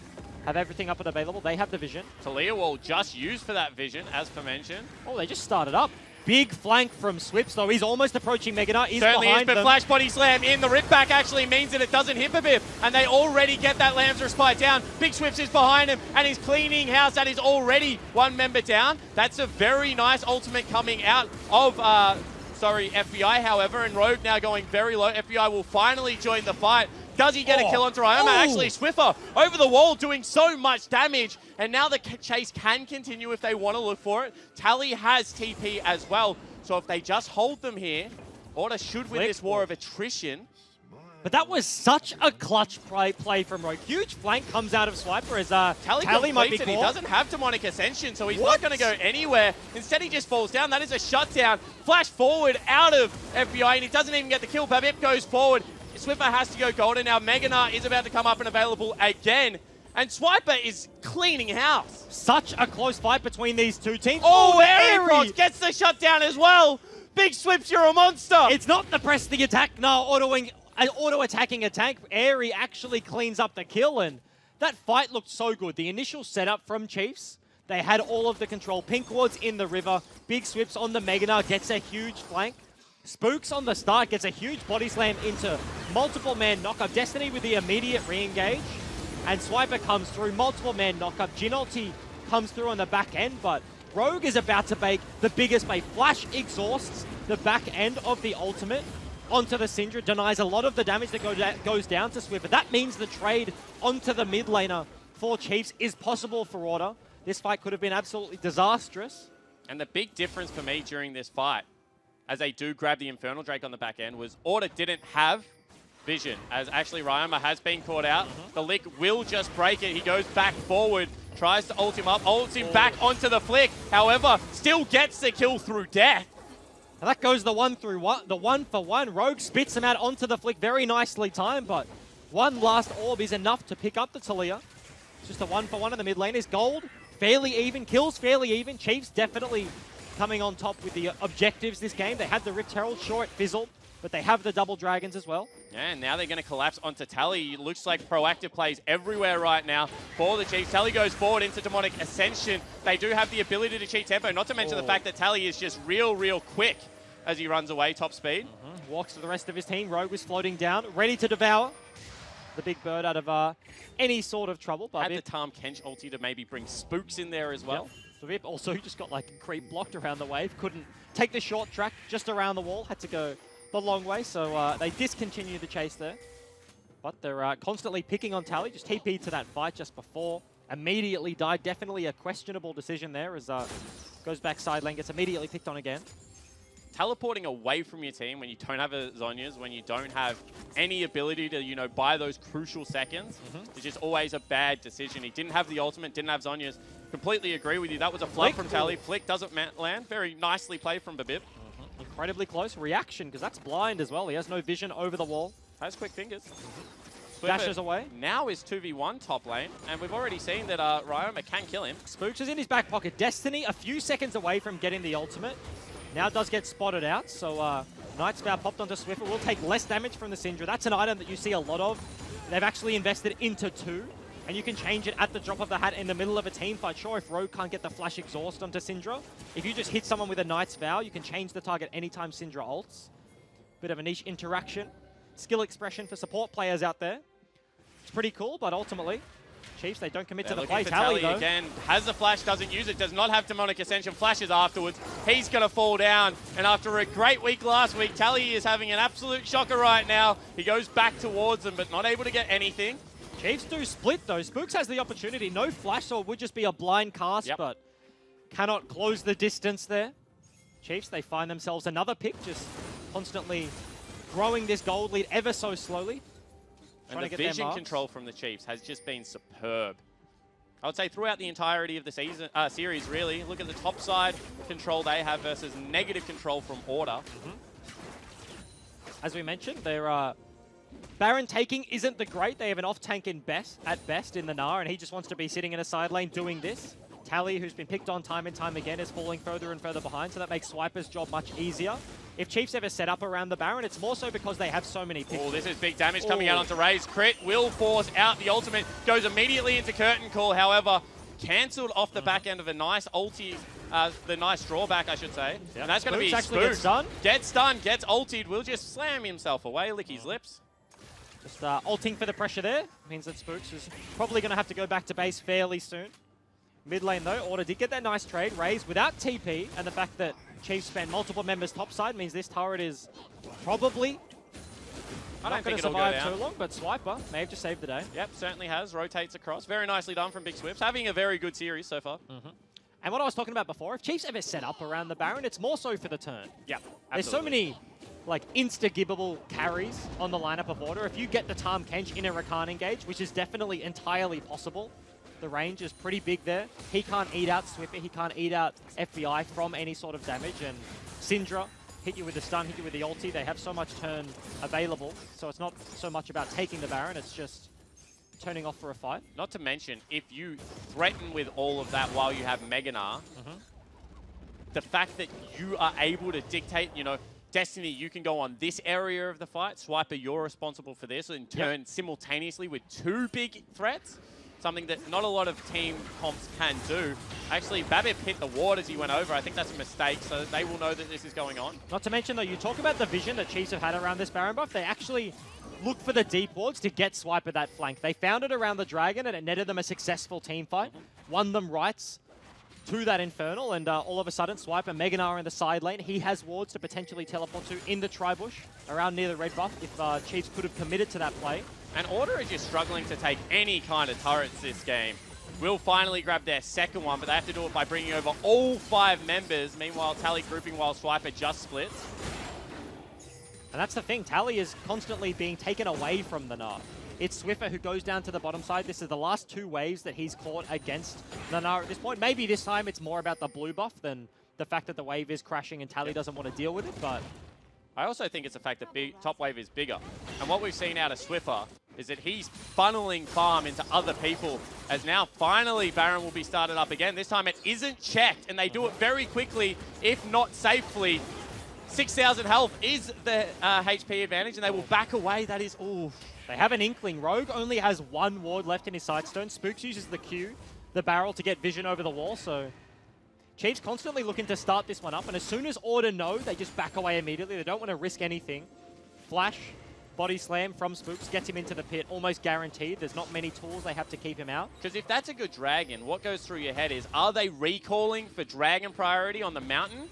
have everything up and available. They have the vision. Talia will just use for that vision, as per mentioned. Oh, they just started up. Big flank from Swips, though. He's almost approaching Mega Knight. He's Certainly behind is, but them. Flash Body Slam in. The rip back actually means that it doesn't hit Babip, and they already get that Lamb's Respite down. Big Swips is behind him, and he's cleaning house. That is already one member down. That's a very nice ultimate coming out of, FBI, however, and Rogue now going very low. FBI will finally join the fight. Does he get a kill onto Ryoma? Actually, Swiffer over the wall doing so much damage. And now the chase can continue if they want to look for it. Tally has TP as well. So if they just hold them here, Order should win this war of attrition. But that was such a clutch play from Rogue. Huge flank comes out of Swiper as Tally might be caught. He doesn't have Demonic Ascension, so he's not going to go anywhere. Instead, he just falls down. That is a shutdown. Flash forward out of FBI, and he doesn't even get the kill. Babip goes forward. Swiffer has to go golden. Now Mega Knight is about to come up and available again. And Swiper is cleaning house. Such a close fight between these two teams. Oh, Airy gets the shutdown as well. Big Swips, you're a monster. It's not the press the attack. No, auto-attacking attack. Airy actually cleans up the kill, and that fight looked so good. The initial setup from Chiefs, they had all of the control. Pink Wards in the river. Big Swips on the Mega Knight gets a huge flank. Spooks on the start gets a huge body slam into multiple man knockup. Destiny with the immediate re-engage. And Swiper comes through, multiple man knockup. Ginolti comes through on the back end, but Rogue is about to bake the biggest bait. Flash exhausts the back end of the ultimate onto the Syndra, denies a lot of the damage that goes down to Swiper. That means the trade onto the mid laner for Chiefs is possible for Order. This fight could have been absolutely disastrous. And the big difference for me during this fight, as they do grab the Infernal Drake on the back end, was Order didn't have vision, as actually Ryoma has been caught out. The Lick will just break it. He goes back forward, tries to ult him up, ults him back onto the Flick. However, still gets the kill through death. And that goes the one for one. Rogue spits him out onto the Flick, very nicely timed, but one last orb is enough to pick up the Talia. It's just a 1-for-1 in the mid lane. Is gold fairly even, kills fairly even. Chiefs definitely coming on top with the objectives this game. They had the Rift Herald, sure it fizzled, but they have the double dragons as well. Yeah, and now they're going to collapse onto Tally. It looks like proactive plays everywhere right now for the Chiefs. Tally goes forward into Demonic Ascension. They do have the ability to cheat tempo, not to mention the fact that Tally is just real quick as he runs away, top speed. Walks to the rest of his team. Rogue was floating down, ready to devour the big bird out of any sort of trouble. But had the Tahm Kench ulti to maybe bring Spooks in there as well. Yep. So Vip also just got like creep blocked around the wave. Couldn't take the short track just around the wall. Had to go the long way. So they discontinued the chase there. But they're constantly picking on Tally. Just TP'd to that fight just before. Immediately died. Definitely a questionable decision there as goes back side lane. Gets immediately picked on again. Teleporting away from your team when you don't have a Zhonya's, when you don't have any ability to, you know, buy those crucial seconds, is just always a bad decision. He didn't have the ultimate, didn't have Zhonya's. Completely agree with you. That was a fluff from Tally. Flick doesn't land. Very nicely played from Babip. Incredibly close. Reaction, because that's blind as well. He has no vision over the wall. Has quick fingers. Dashes away. Now is 2v1 top lane, and we've already seen that Ryoma can kill him. Spooks is in his back pocket. Destiny a few seconds away from getting the ultimate. Now does get spotted out, so Night Spout popped onto Swiffer. Will take less damage from the Syndra. That's an item that you see a lot of. They've actually invested into 2, and you can change it at the drop of the hat in the middle of a team fight. Sure, if Rogue can't get the flash exhaust onto Syndra, if you just hit someone with a Knight's Vow, you can change the target anytime Syndra ults. Bit of a niche interaction. Skill expression for support players out there. It's pretty cool, but ultimately, Chiefs, they don't commit to the play. Tally though, again, has the flash, doesn't use it, does not have Demonic Ascension, flashes afterwards. He's going to fall down, and after a great week last week, Tally is having an absolute shocker right now. He goes back towards them, but not able to get anything. Chiefs do split though. Spooks has the opportunity. No flash, so it would just be a blind cast, but cannot close the distance there. Chiefs, they find themselves another pick, just constantly growing this gold lead ever so slowly. And the vision control from the Chiefs has just been superb. I would say throughout the entirety of the series, really. Look at the top side control they have versus negative control from Order. As we mentioned, they're Baron taking isn't the great. They have an off-tank at best in the Gnar, and he just wants to be sitting in a side lane doing this. Tally, who's been picked on time and time again, is falling further and further behind, so that makes Swiper's job much easier. If Chiefs ever set up around the Baron, it's more so because they have so many picks. Oh, this is big damage coming out onto Raze. Crit will force out the ultimate, goes immediately into Curtain Call, however, cancelled off the back end of a nice ulti, the nice drawback, I should say. Yep. And that's going to be actually Spook. gets stunned. Gets stunned, gets ultied, will just slam himself away, lick his lips. Just ulting for the pressure there. Means that Spooks is probably going to have to go back to base fairly soon. Mid lane though, Order did get that nice trade. Raze without TP, and the fact that Chiefs spend multiple members topside means this turret is probably not going to survive too long, but Swiper may have just saved the day. Yep, certainly has. Rotates across. Very nicely done from Big Swift. Having a very good series so far. And what I was talking about before, if Chiefs ever set up around the Baron, it's more so for the turn. Yep, There's so many like insta-gibbable carries on the lineup of Order. If you get the Tahm Kench in a Rakan engage, which is definitely entirely possible, the range is pretty big there. He can't eat out Swiffer, he can't eat out FBI from any sort of damage, and Syndra hit you with the stun, hit you with the ulti. They have so much turn available, so it's not so much about taking the Baron, it's just turning off for a fight. Not to mention, if you threaten with all of that while you have Mega Gnar, the fact that you are able to dictate, you know, Destiny, you can go on this area of the fight, Swiper, you're responsible for this, and turn simultaneously with two big threats. Something that not a lot of team comps can do. Actually, Babip hit the ward as he went over. I think that's a mistake, so they will know that this is going on. Not to mention, though, you talk about the vision that Chiefs have had around this Baron buff. They actually look for the deep wards to get Swiper that flank. They found it around the Dragon, and it netted them a successful team fight. Won them rights to that Infernal, and all of a sudden, Swiper, Mega Gnar in the side lane. He has wards to potentially teleport to in the Tribush, around near the red buff, if Chiefs could have committed to that play. And Order is just struggling to take any kind of turrets this game. Will finally grab their second one, but they have to do it by bringing over all 5 members. Meanwhile, Tally grouping while Swiper just splits. And that's the thing, Tally is constantly being taken away from the Gnar. It's Swiffer who goes down to the bottom side. This is the last 2 waves that he's caught against the Gnar at this point. Maybe this time it's more about the blue buff than the fact that the wave is crashing and Tally doesn't want to deal with it, but I also think it's the fact that top wave is bigger. And what we've seen out of Swiffer is that he's funneling farm into other people, as now finally Baron will be started up again. This time it isn't checked, and they do it very quickly, if not safely. 6,000 health is the HP advantage, and they will back away. That is, ooh. They have an inkling. Rogue only has 1 ward left in his Sightstone. Spooks uses the Q, the barrel, to get vision over the wall, so Chiefs constantly looking to start this one up, and as soon as Order know, they just back away immediately. They don't want to risk anything. Flash, body slam from Spooks, gets him into the pit, almost guaranteed. There's not many tools they have to keep him out. Because if that's a good Dragon, what goes through your head is, are they recalling for Dragon priority on the mountain,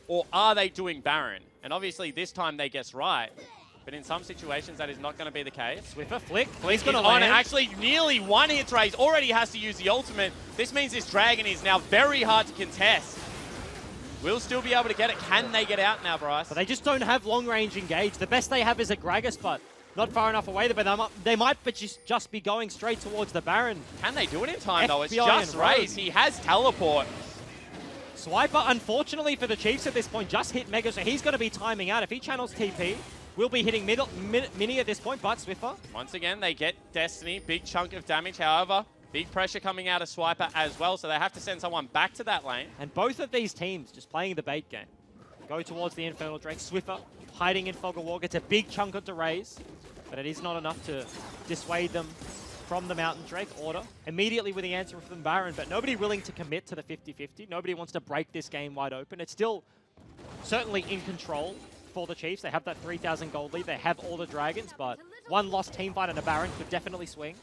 or are they doing Baron? And obviously this time they guess right, but in some situations that is not going to be the case. Swiffer, flick. He's going to land. Actually, nearly one hit Raze. Already has to use the ultimate. This means this Dragon is now very hard to contest. Will still be able to get it. Can they get out now, Bryce? But they just don't have long-range engage. The best they have is a Gragas, but not far enough away. But they might just be going straight towards the Baron. Can they do it in time, though? It's FBI just and Rogue. Raze. He has teleport. Swiper, unfortunately for the Chiefs at this point, just hit Mega, so he's going to be timing out. If he channels TP, will be hitting Mini at this point, but Swiffer. Once again, they get Destiny. Big chunk of damage, however. Big pressure coming out of Swiper as well, so they have to send someone back to that lane. And both of these teams just playing the bait game. Go towards the Infernal Drake. Swiffer hiding in Fog of War. Gets a big chunk onto Raze, but it is not enough to dissuade them from the Mountain Drake. Order immediately with the answer from Baron, but nobody willing to commit to the 50-50. Nobody wants to break this game wide open. It's still certainly in control for the Chiefs. They have that 3,000 gold lead. They have all the Dragons, but one lost team fight and a Baron could definitely swing.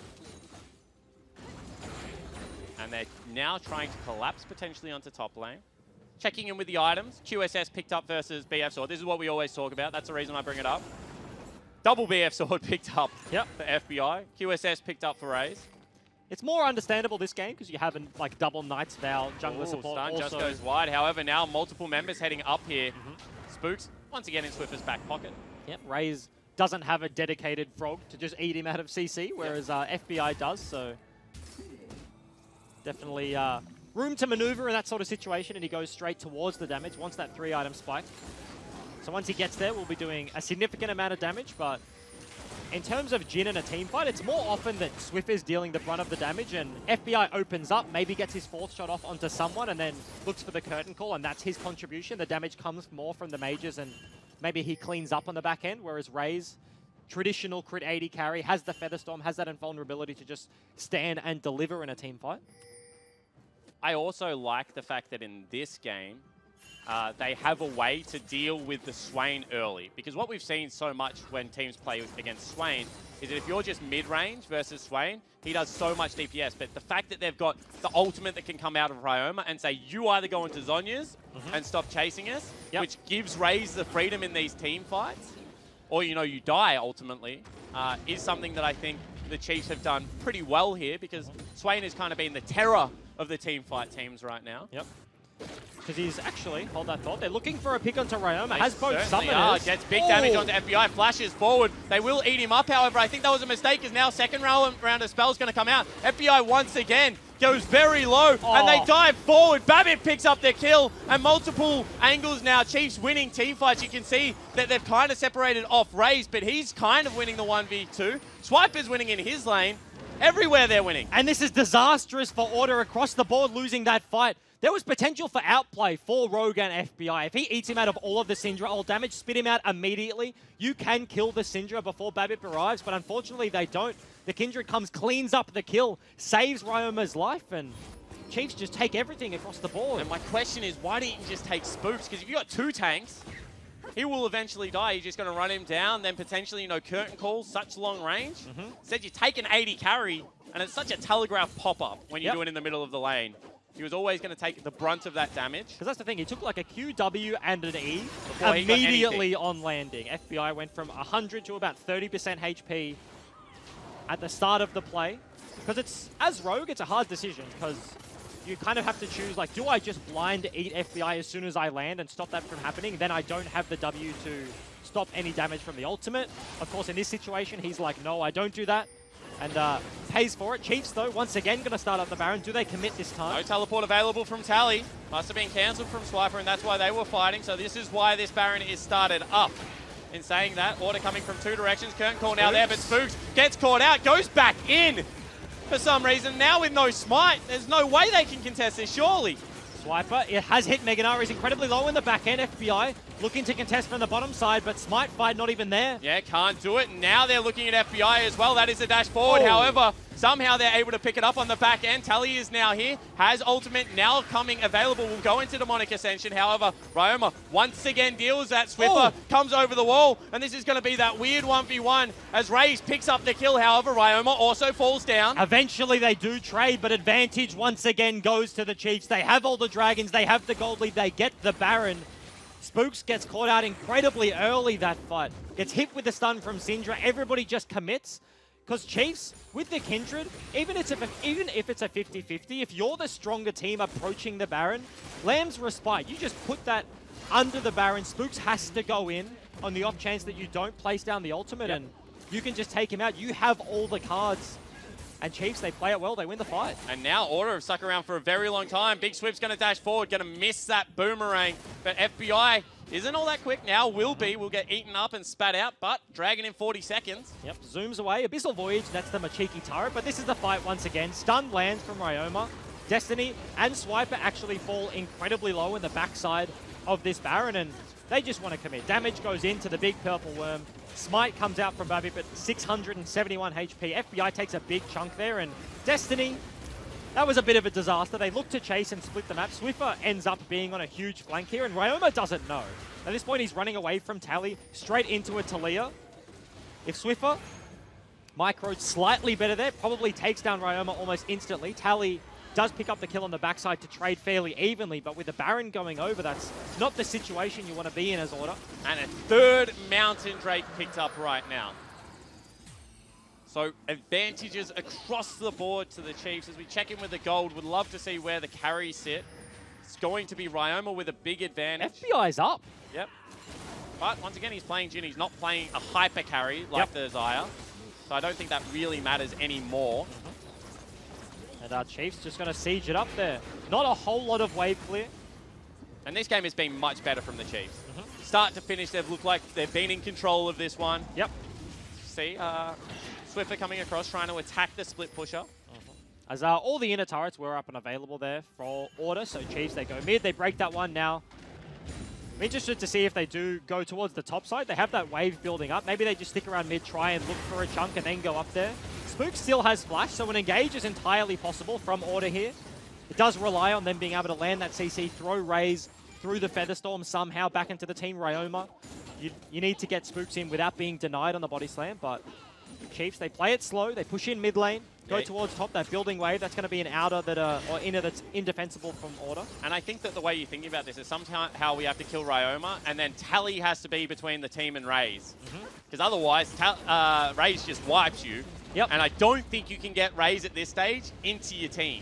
And they're now trying to collapse potentially onto top lane. Checking in with the items. QSS picked up versus BF Sword. This is what we always talk about. That's the reason I bring it up. Double BF Sword picked up for FBI. QSS picked up for Raze. It's more understandable this game because you have like double Knight's Vow, jungler support. Stun also just goes wide. However, now multiple members heading up here. Spooks once again in Swiffer's back pocket. Yep, Raze doesn't have a dedicated frog to just eat him out of CC, whereas FBI does, so definitely room to maneuver in that sort of situation, and he goes straight towards the damage once that 3-item spike. So once he gets there, we'll be doing a significant amount of damage, but in terms of Jin in a team fight, it's more often that Swift is dealing the brunt of the damage and FBI opens up, maybe gets his 4th shot off onto someone and then looks for the curtain call, and that's his contribution. The damage comes more from the mages and maybe he cleans up on the back end, whereas Ray's traditional crit 80 carry has the Featherstorm, has that invulnerability to just stand and deliver in a team fight. I also like the fact that in this game, they have a way to deal with the Swain early. Because what we've seen so much when teams play against Swain is that if you're just mid-range versus Swain, he does so much DPS. But the fact that they've got the ultimate that can come out of Ryoma and say, you either go into Zhonya's and stop chasing us, which gives Raze the freedom in these team fights, or, you know, you die ultimately, is something that I think the Chiefs have done pretty well here, because Swain has kind of been the terror of the team fight teams right now. Yep. Because he's actually, hold that thought, they're looking for a pick onto Ryoma. They Has both certainly summoners. are. Gets big damage onto FBI, flashes forward. They will eat him up, however. I think that was a mistake, because now second round of spell's going to come out. FBI once again goes very low, and they dive forward. Babbitt picks up their kill, and multiple angles now. Chiefs winning team fights. You can see that they've kind of separated off Raze, but he's kind of winning the 1v2. Swiper's winning in his lane. Everywhere they're winning. And this is disastrous for Order across the board, losing that fight. There was potential for outplay for Rogue and FBI. If he eats him out of all of the Syndra, all damage, spit him out immediately, you can kill the Syndra before Babbitt arrives, but unfortunately they don't. The Kindred comes, cleans up the kill, saves Ryoma's life, and Chiefs just take everything across the board. And my question is, why didn't you just take Spooks? Because if you've got 2 tanks, he will eventually die. You're just going to run him down, then potentially, you know, curtain calls, such long range. Instead, you take an 80 carry, and it's such a telegraph pop-up when you do it in the middle of the lane. He was always going to take the brunt of that damage. Because that's the thing, he took like a QW and an E Before he got immediately on landing. FBI went from 100 to about 30% HP at the start of the play. Because it's, as Rogue, it's a hard decision, because you kind of have to choose, like, do I just blind eat FBI as soon as I land and stop that from happening? Then I don't have the W to stop any damage from the ultimate. Of course, in this situation, he's like, no, I don't do that. And pays for it. Chiefs, though, once again going to start up the Baron. Do they commit this time? No teleport available from Tally. Must have been cancelled from Swiper, and that's why they were fighting. So this is why this Baron is started up. In saying that, Order coming from 2 directions. Curtain call now there, but Spooks gets caught out, goes back in for some reason. Now with no smite, there's no way they can contest this, surely. Swiper, it has hit Meganar. He's incredibly low in the back end. FBI looking to contest from the bottom side, but Smite fight not even there. Yeah, can't do it. Now they're looking at FBI as well. That is a dash forward. However, somehow they're able to pick it up on the back end. Tally is now here. Has ultimate now coming available. Will go into Demonic Ascension. However, Ryoma once again deals that. Swiffer comes over the wall, and this is going to be that weird 1v1 as Raze picks up the kill. However, Ryoma also falls down. Eventually they do trade, but advantage once again goes to the Chiefs. They have all the dragons. They have the gold lead. They get the Baron. Spooks gets caught out incredibly early that fight. Gets hit with the stun from Syndra. Everybody just commits. Because Chiefs, with the Kindred, even if it's a 50-50, if you're the stronger team approaching the Baron, Lamb's Respite, you just put that under the Baron. Spooks has to go in on the off chance that you don't place down the ultimate and you can just take him out. You have all the cards. And Chiefs, they play it well, they win the fight. And now Order have stuck around for a very long time. Big Swift's going to dash forward, going to miss that boomerang. But FBI isn't all that quick now, will get eaten up and spat out, but Dragon in 40 seconds. Yep, zooms away. Abyssal Voyage, that's the Machiki turret, but this is the fight once again. Stun lands from Ryoma. Destiny and Swiper actually fall incredibly low in the backside of this Baron, and they just want to commit. Damage goes into the big purple worm. Smite comes out from Babbitt, but 671 HP. FBI takes a big chunk there, and Destiny, that was a bit of a disaster. They look to chase and split the map. Swiffer ends up being on a huge flank here, and Ryoma doesn't know. At this point, he's running away from Tally, straight into a Talia. If Swiffer microed slightly better there, probably takes down Ryoma almost instantly. Tally does pick up the kill on the backside to trade fairly evenly, but with the Baron going over, that's not the situation you want to be in as Order. And a third Mountain Drake picked up right now. So advantages across the board to the Chiefs. As we check in with the gold, would love to see where the carries sit. It's going to be Ryoma with a big advantage. FBI's up. Yep. But once again, he's playing Jin. He's not playing a hyper carry like the Xayah. So I don't think that really matters anymore. And our Chiefs just going to siege it up there. Not a whole lot of wave clear. And this game has been much better from the Chiefs. Start to finish, they've looked like they've been in control of this one. Yep. see. Swiffer coming across, trying to attack the split pusher. As all the inner turrets were up and available there for Order, so Chiefs, they go mid, they break that one now. I'm interested to see if they do go towards the top side. They have that wave building up. Maybe they just stick around mid, try and look for a chunk and then go up there. Spook still has flash, so an engage is entirely possible from Order here. It does rely on them being able to land that CC, throw Raze through the Featherstorm somehow back into the team Ryoma. You need to get Spooks in without being denied on the body slam, but Chiefs, they play it slow, they push in mid lane, go towards top, that building wave, that's going to be an outer that, or inner that's indefensible from Order. And I think that the way you're thinking about this is somehow we have to kill Ryoma, and then Tally has to be between the team and Raze. Because otherwise, Raze just wipes you. Yep. And I don't think you can get Raze at this stage into your team.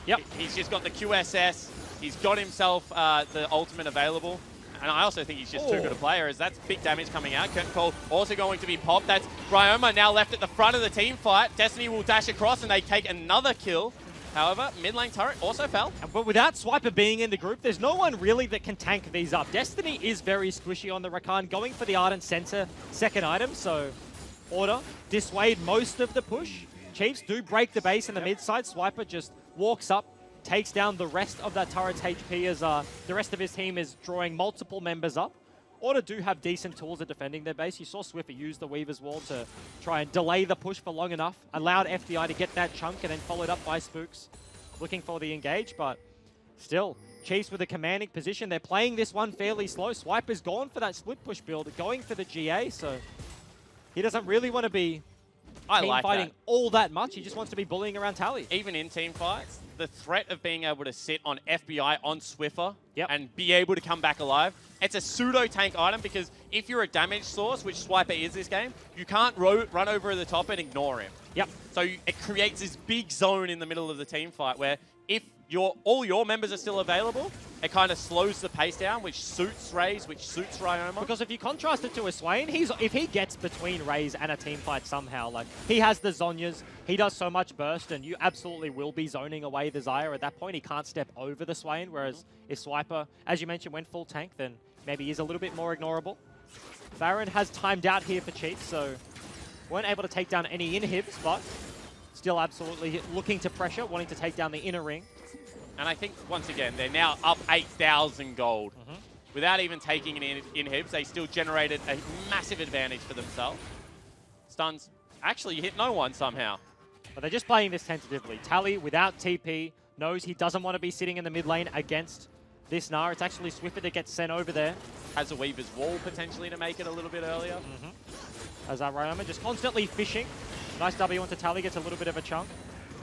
Yep. He's just got the QSS, he's got himself the ultimate available. And I also think he's just too good a player, as that's big damage coming out. Curtain Call also going to be popped. That's Ryoma now left at the front of the team fight. Destiny will dash across and they take another kill. However, mid lane turret also fell. But without Swiper being in the group, there's no one really that can tank these up. Destiny is very squishy on the Rakan, going for the Ardent Center second item, so Order dissuade most of the push. Chiefs do break the base in the mid side. Swiper just walks up, takes down the rest of that turret's HP as the rest of his team is drawing multiple members up. Order do have decent tools at defending their base. You saw Swiffer use the Weaver's Wall to try and delay the push for long enough, allowed FDI to get that chunk and then followed up by Spooks looking for the engage, but still, Chiefs with a commanding position. They're playing this one fairly slow. Swiper's gone for that split push build, going for the GA, so he doesn't really want to be team fighting all that much. He just wants to be bullying around Tally. Even in team fights, the threat of being able to sit on FBI on Swiffer and be able to come back alive, it's a pseudo-tank item, because if you're a damage source, which Swiper is this game, you can't run over the top and ignore him. Yep. So it creates this big zone in the middle of the team fight where if all your members are still available, it kind of slows the pace down, which suits Raze, which suits Ryoma. Because if you contrast it to a Swain, if he gets between Raze and a team fight somehow, like he has the Zhonyas, he does so much burst, and you absolutely will be zoning away the Xayah at that point. He can't step over the Swain, whereas if Swiper, as you mentioned, went full tank, then maybe he's a little bit more ignorable. Baron has timed out here for Chiefs, so weren't able to take down any inhibs, but still absolutely looking to pressure, wanting to take down the inner ring. And I think, once again, they're now up 8,000 gold. Without even taking any inhibs, they still generated a massive advantage for themselves. Stuns actually hit no one somehow. But they're just playing this tentatively. Tally, without TP, knows he doesn't want to be sitting in the mid lane against this Gnar. It's actually Swiffer that gets sent over there. Has a Weaver's Wall potentially to make it a little bit earlier. As Ryoma just constantly fishing. Nice W onto Tally, gets a little bit of a chunk.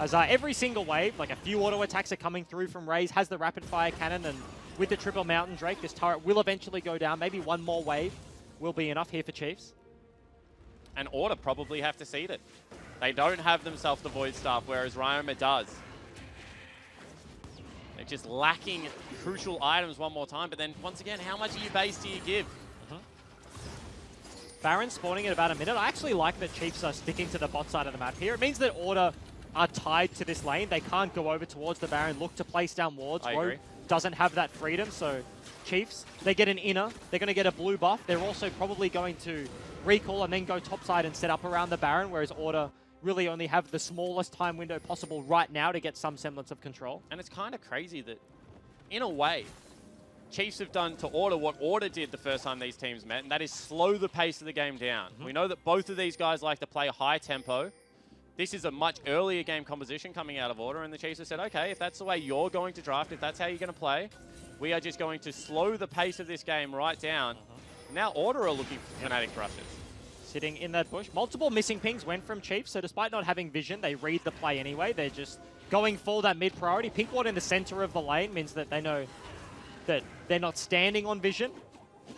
As every single wave, like a few auto attacks are coming through from Raze, has the rapid fire cannon, and with the triple Mountain Drake, this turret will eventually go down. Maybe one more wave will be enough here for Chiefs. And Order probably have to seed it. They don't have themselves the Void Staff, whereas Ryoma does. They're just lacking crucial items one more time, but then once again, how much of your base do you give? Baron spawning at about a minute. I actually like that Chiefs are sticking to the bot side of the map here. It means that Order are tied to this lane. They can't go over towards the Baron, look to place down wards. Rogue doesn't have that freedom, so Chiefs, they get an inner. They're going to get a blue buff. They're also probably going to recall and then go topside and set up around the Baron, whereas Order really only have the smallest time window possible right now to get some semblance of control. And it's kind of crazy that, in a way, Chiefs have done to Order what Order did the first time these teams met, and that is slow the pace of the game down. We know that both of these guys like to play a high tempo. This is a much earlier game composition coming out of Order, and the Chiefs have said, okay, if that's the way you're going to draft, if that's how you're going to play, we are just going to slow the pace of this game right down. Now Order are looking for Fnatic rushes. Sitting in that bush. Multiple missing pings went from Chiefs, so despite not having vision, they read the play anyway. They're just going for that mid priority. Pink ward in the center of the lane means that they know that they're not standing on vision.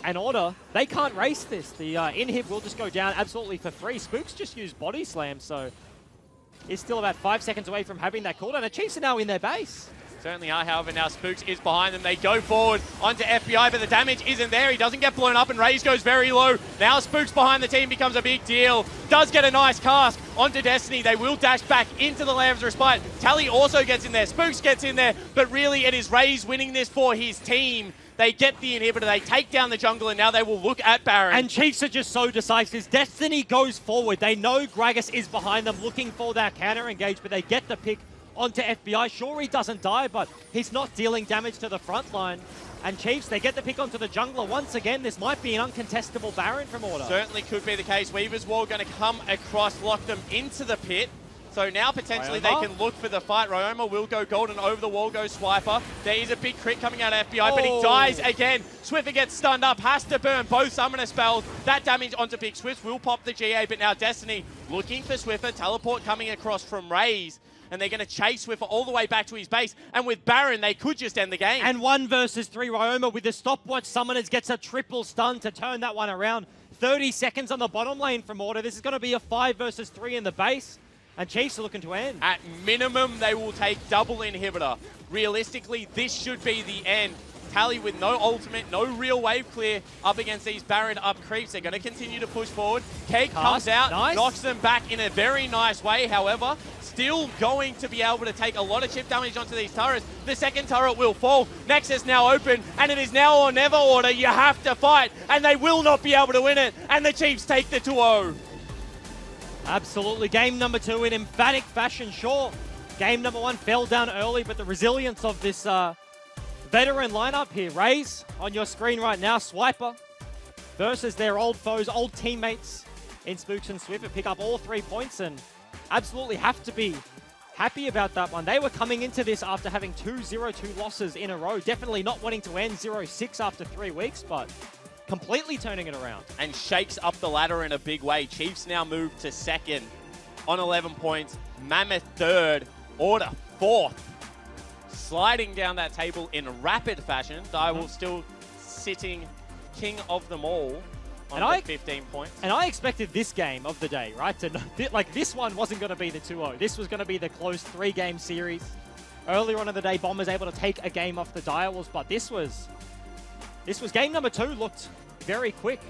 And Order, they can't race this. The inhib will just go down absolutely for free. Spooks just used body slam, so he's still about 5 seconds away from having that cooldown. The Chiefs are now in their base. Certainly are, however, now Spooks is behind them. They go forward onto FBI, but the damage isn't there. He doesn't get blown up, and Raze goes very low. Now Spooks behind the team becomes a big deal. Does get a nice cast onto Destiny. They will dash back into the Lamb's Respite. Tally also gets in there. Spooks gets in there, but really it is Raze winning this for his team. They get the inhibitor, they take down the jungle, and now they will look at Baron. And Chiefs are just so decisive. Destiny goes forward. They know Gragas is behind them, looking for that counter engage, but they get the pick onto FBI. Sure, he doesn't die, but he's not dealing damage to the front line. And Chiefs, they get the pick onto the jungler. Once again, this might be an uncontestable Baron from Order. Certainly could be the case. Weaver's Wall going to come across, lock them into the pit. So now potentially they can look for the fight. Ryoma will go golden over the wall, goes Swiper. There is a big crit coming out of FBI, but he dies again. Swiffer gets stunned up, has to burn both summoner spells. That damage onto Big Swift will pop the GA, but now Destiny looking for Swiffer. Teleport coming across from Raze. And they're going to chase Swiffer all the way back to his base. And with Baron, they could just end the game. And 1 versus 3, Ryoma with the stopwatch summoners gets a triple stun to turn that one around. 30 seconds on the bottom lane from Order. This is going to be a 5 versus 3 in the base. And Chiefs are looking to end. At minimum, they will take double inhibitor. Realistically, this should be the end. Tally with no ultimate, no real wave clear up against these Baron up creeps. They're going to continue to push forward. Cake comes out, knocks them back in a very nice way. However, still going to be able to take a lot of chip damage onto these turrets. The second turret will fall. Nexus now open, and it is now or never Order. You have to fight, and they will not be able to win it. And the Chiefs take the 2-0. Absolutely. Game number 2 in emphatic fashion. Sure, game number 1 fell down early, but the resilience of this veteran lineup here. Raze on your screen right now. Swiper versus their old foes, old teammates in Spooks and Swiffer. Pick up all 3 points and absolutely have to be happy about that one. They were coming into this after having 2 0-2 losses in a row. Definitely not wanting to end 0-6 after 3 weeks, but completely turning it around. And shakes up the ladder in a big way. Chiefs now move to second on 11 points. Mammoth third. Order fourth. Sliding down that table in rapid fashion. Direwolf still sitting king of them all on 15 points. And I expected this game of the day, right? Like, this one wasn't going to be the 2-0. This was going to be the close 3-game series. Earlier on in the day, Bombers able to take a game off the Direwolves, but this was game number 2. Looked very quick.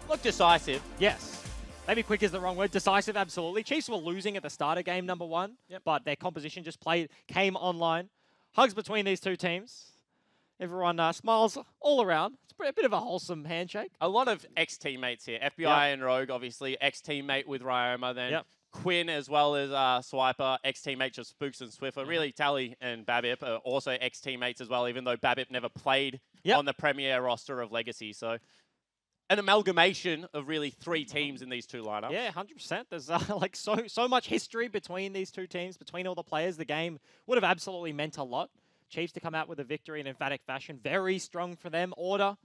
Looked decisive. Yes. Maybe quick is the wrong word. Decisive, absolutely. Chiefs were losing at the start of game number 1, but their composition just came online. Hugs between these two teams. Everyone smiles all around. It's a bit of a wholesome handshake. A lot of ex-teammates here. FBI and Rogue, obviously. Ex-teammate with Ryoma. Then Quinn as well as Swiper. Ex-teammates of Spooks and Swiffer. Really, Tally and Babip are also ex-teammates as well, even though Babip never played on the premier roster of Legacy. So an amalgamation of really 3 teams in these 2 lineups. Yeah, 100%. There's like so much history between these 2 teams, between all the players. The game would have absolutely meant a lot. Chiefs to come out with a victory in emphatic fashion. Very strong for them. Order,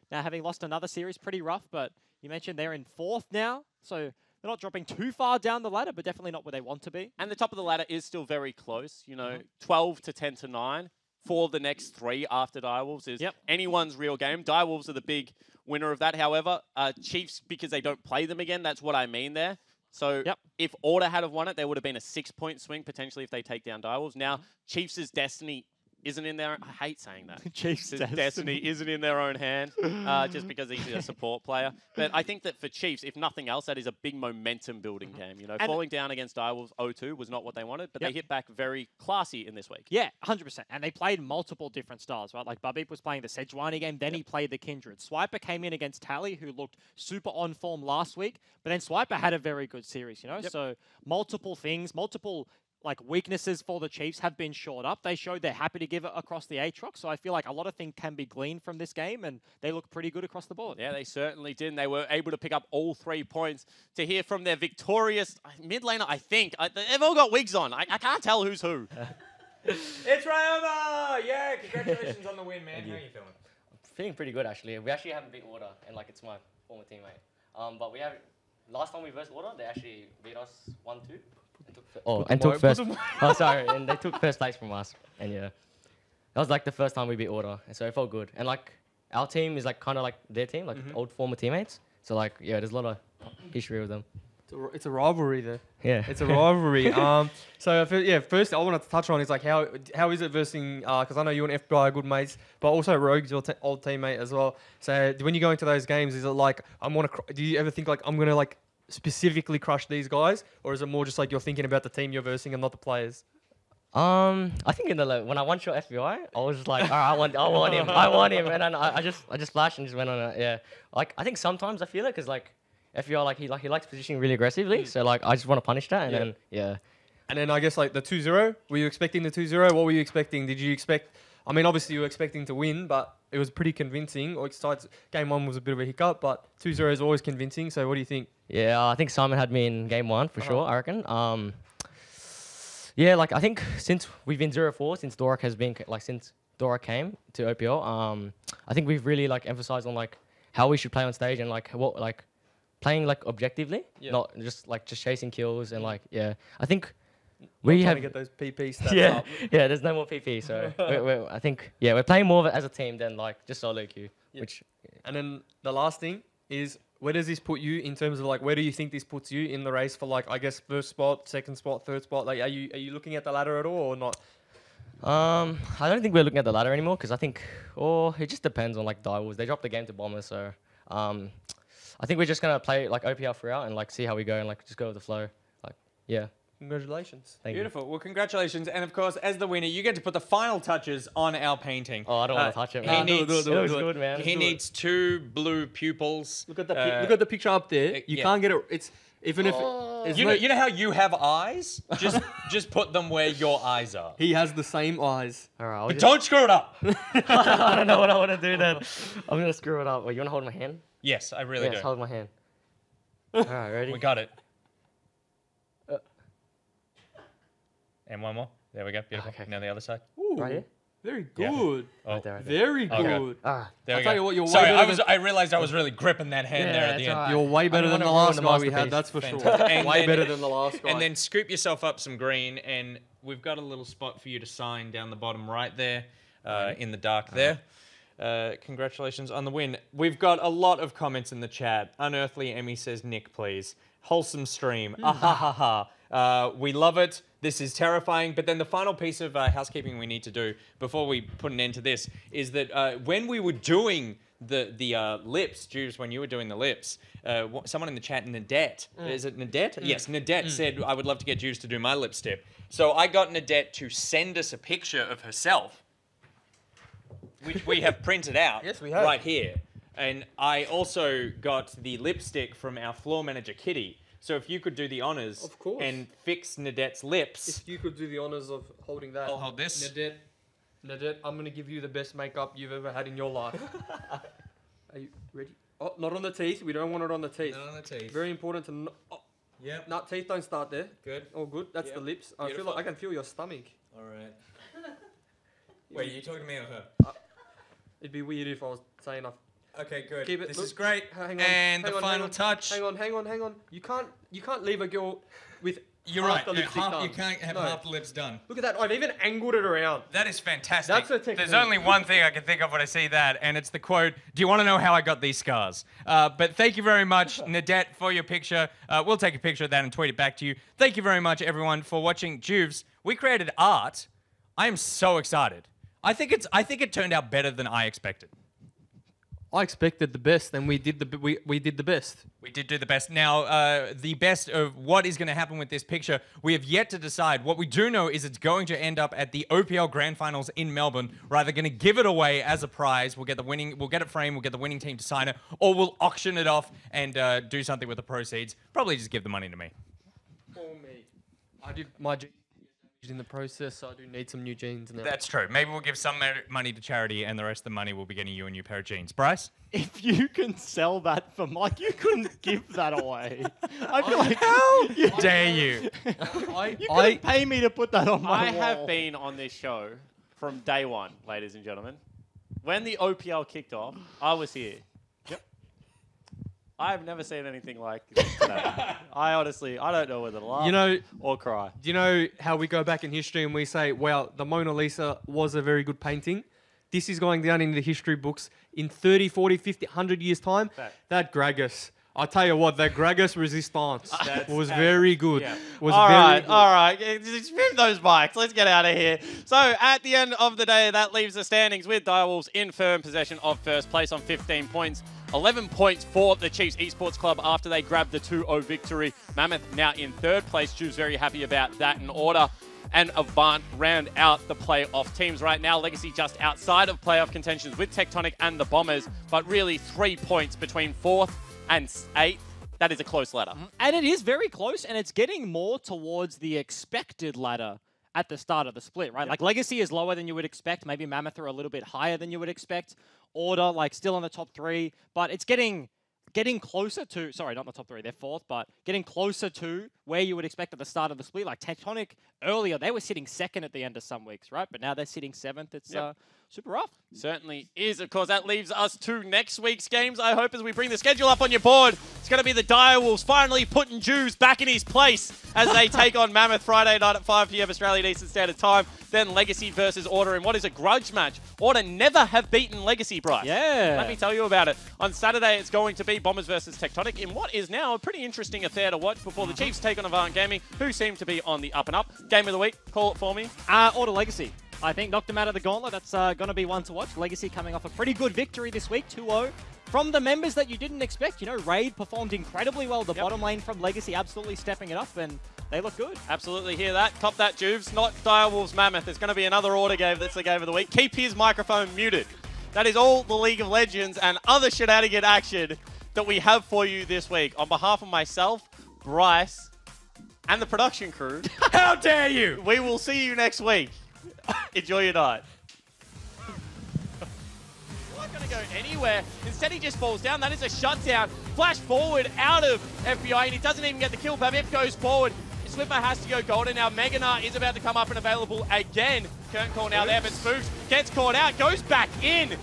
now having lost another series, pretty rough, but you mentioned they're in 4th now, so they're not dropping too far down the ladder, but definitely not where they want to be. And the top of the ladder is still very close, you know, 12 to 10 to 9 for the next 3 after Direwolves is anyone's real game. Direwolves are the big winner of that. However, Chiefs, because they don't play them again, that's what I mean there. So if Order had have won it, there would have been a 6-point swing potentially if they take down Direwolves. Now, Chiefs' destiny isn't in their... I hate saying that. Chiefs' destiny isn't in their own hand just because he's a support player. But I think that for Chiefs, if nothing else, that is a big momentum-building game. You know, falling down against Direwolves 0-2 was not what they wanted, but they hit back very classy in this week. Yeah, 100%. And they played multiple different styles, right? Like, Babip was playing the Sejuani game, then he played the Kindred. Swiper came in against Tally, who looked super on form last week, but then Swiper had a very good series, you know? So multiple things, multiple like weaknesses for the Chiefs have been shored up. They showed they're happy to give it across the Aatrox, so I feel like a lot of things can be gleaned from this game, and they look pretty good across the board. Yeah, they certainly did, and they were able to pick up all 3 points to hear from their victorious mid laner, I think. They've all got wigs on. I can't tell who's who. It's Ryoma! Yeah, congratulations on the win, man. How are you feeling? I'm feeling pretty good, actually. We actually haven't beat Order, and like it's my former teammate. But we have, last time we versed Order, they actually beat us 1-2. Took first. Oh, sorry, and they took first place from us, and yeah, that was like the first time we beat Order, and so it felt good. And like our team is like kind of like their team, like old former teammates. So like yeah, there's a lot of history with them. It's a rivalry there. Yeah. It's a rivalry. So first I wanted to touch on is like how is it versus because I know you and FBI are good mates, but also Rogue's your old teammate as well. So when you go into those games, is it like do you ever think like I'm gonna like specifically crush these guys, or is it more just like you're thinking about the team you're versing and not the players? I think when I one shot FBI, I was like, all right, I want him, and then I just flashed and just went on it. Yeah, like I think sometimes I feel it because like FBI he likes positioning really aggressively, so like I just want to punish that, and then yeah. And then I guess like the 2-0, were you expecting the 2-0? What were you expecting? Did you expect? I mean, obviously you were expecting to win, but it was pretty convincing. Or game 1 was a bit of a hiccup, but 2-0 is always convincing. So what do you think? Yeah, I think Simon had me in game 1 for sure. I reckon. Yeah, like I think since we've been 0-4 since Dora has been since Dora came to OPL, I think we've really like emphasized on like how we should play on stage and like what like playing like objectively, not just chasing kills and like I think we have to get those PP stats up. Yeah. There's no more PP, so I think we're playing more of it as a team than like just solo queue. Which and then the last thing is, where does this put you in terms of like where do you think this puts you in the race for like I guess first spot, second spot, third spot? Like are you looking at the ladder at all or not? I don't think we're looking at the ladder anymore because I think it just depends on like Direwolves. They dropped the game to Bombers, so I think we're just gonna play like OPL throughout and like see how we go and like just go with the flow. Like Congratulations. Thank Beautiful. Well, congratulations. And of course, as the winner, you get to put the final touches on our painting. Oh, I don't want to touch it, He man. needs, It was good, man. He needs 2 blue pupils. Look at the picture up there. You can't get it. It's even if You know how you have eyes? Just put them where your eyes are. he has the same eyes. All right, But don't screw it up. I don't know what I want to do then. I'm gonna screw it up. Wait, you wanna hold my hand? Yes, I really Yes, do. hold my hand. All right, ready? We got it. And one more. There we go. Beautiful. Okay. Now the other side. Ooh, Right here? very Yeah. good. Oh, Right there. Very Okay. good. Ah, there I'll we tell go. you what, you're way Sorry, better I realized I was really gripping that hand there at the it's end. alright. You're way better than don't the wanna last ruin guy the we had, masterpiece. that's for sure. Fantastic. And Way then- better than the last guy. And then scoop yourself up some green, and we've got a little spot for you to sign down the bottom right there, in the dark there. Congratulations on the win. We've got a lot of comments in the chat. Unearthly Emmy says, Nick, please. Wholesome stream. Ah ha ha ha. We love it. This is terrifying. But then the final piece of housekeeping we need to do before we put an end to this is that when we were doing the lips, Jules, when you were doing the lips, someone in the chat, Nadette, is it Nadette? Yes, Nadette said, I would love to get Jules to do my lip step. So I got Nadette to send us a picture of herself, which we have printed out Yes, we have. right here. And I also got the lipstick from our floor manager, Kitty. So if you could do the honors Of course. and fix Nadette's lips. If you could do the honors of holding that. I'll hold this. Nadette, I'm going to give you the best makeup you've ever had in your life. Are you ready? Oh, not on the teeth. We don't want it on the teeth. Not on the teeth. Very important to... Oh, Yep. no, teeth don't start there. Good. Oh, good. That's Yep. the lips. I feel Beautiful. like I can feel your stomach. All right. Wait, you talking to me or her? It'd be weird if I was saying Okay, good. Keep it- This look, is great. hang on, And hang the on, final hang on, touch. Hang on. You can't leave a girl with You're half right. the lipstick done. You can't have No. half the lips done. Look at that. I've even angled it around. That is fantastic. That's a technique. There's only one thing I can think of when I see that, and it's the quote, do you want to know how I got these scars? But thank you very much, Nadette, for your picture. We'll take a picture of that and tweet it back to you. Thank you very much, everyone, for watching. Juves, we created art. I am so excited. I think it turned out better than I expected. I expected the best, and we did the best. We did do the best. Now, the best of what is going to happen with this picture, we have yet to decide. What we do know is it's going to end up at the OPL Grand Finals in Melbourne. We're either going to give it away as a prize, we'll get it framed, we'll get the winning team to sign it, or we'll auction it off and do something with the proceeds. Probably just give the money to me. For me, I did my jeans in the process, so I do need some new jeans now. That's true. Maybe we'll give some money to charity, and the rest of the money will be getting you a new pair of jeans. Bryce? If you can sell that for Mike, you couldn't give that away. I feel like How dare you? you couldn't pay me to put that on my I wall. have been on this show from day one, ladies and gentlemen. When the OPL kicked off, I was here. Yep. I have never seen anything like this today. I don't know whether to laugh or cry. Do you know how we go back in history and we say, wow, the Mona Lisa was a very good painting? This is going down into the history books in 30, 40, 50, 100 years' time. Fact. That Gragas. I'll tell you what, that Gragas resistance was very good. Yeah. Was All very right, good. all right. Just move those bikes. Let's get out of here. So at the end of the day, that leaves the standings with Direwolves in firm possession of first place on 15 points. 11 points for the Chiefs Esports Club after they grabbed the 2-0 victory. Mammoth now in third place. Juve's very happy about that in order. And Avant round out the playoff teams right now. Legacy just outside of playoff contentions with Tectonic and the Bombers, but really 3 points between 4th and 8th. That is a close ladder. And it is very close, and it's getting more towards the expected ladder at the start of the split, right? Like Legacy is lower than you would expect. Maybe Mammoth are a little bit higher than you would expect. Order, like, still in the top 3, but it's getting closer to, sorry, not the top 3, they're 4th, but getting closer to where you would expect at the start of the split. Like Tectonic earlier, they were sitting 2nd at the end of some weeks, right? But now they're sitting 7th. It's super rough. Certainly is. Of course, that leaves us to next week's games, I hope, as we bring the schedule up on your board. It's going to be the Direwolves finally putting Juves back in his place as they take on Mammoth Friday night at 5 p.m. Australian Eastern Standard Time. Then Legacy versus Order in what is a grudge match. Order never have beaten Legacy, Bryce. Yeah. Let me tell you about it. On Saturday, it's going to be Bombers versus Tectonic in what is now a pretty interesting affair to watch before the Chiefs take on Avant Gaming, who seem to be on the up and up. Game of the week, call it for me. Order Legacy. I think knocked them out of the gauntlet. That's going to be one to watch. Legacy coming off a pretty good victory this week, 2-0. From the members that you didn't expect. You know, Raid performed incredibly well. The bottom lane from Legacy absolutely stepping it up, and they look good. Absolutely hear that. Cop that, Juves. Not Direwolves Mammoth. There's going to be another Order game that's the game of the week. Keep his microphone muted. That is all the League of Legends and other shenanigan action that we have for you this week. On behalf of myself, Bryce, and the production crew, How dare you? we will see you next week. Enjoy your night. Not going to go anywhere. Instead, he just falls down. That is a shutdown. Flash forward out of FBI, and he doesn't even get the kill. Babip goes forward. Swiffer has to go golden. Now Meganar is about to come up and available again. Curtain call now there, but Spooks gets caught out, goes back in.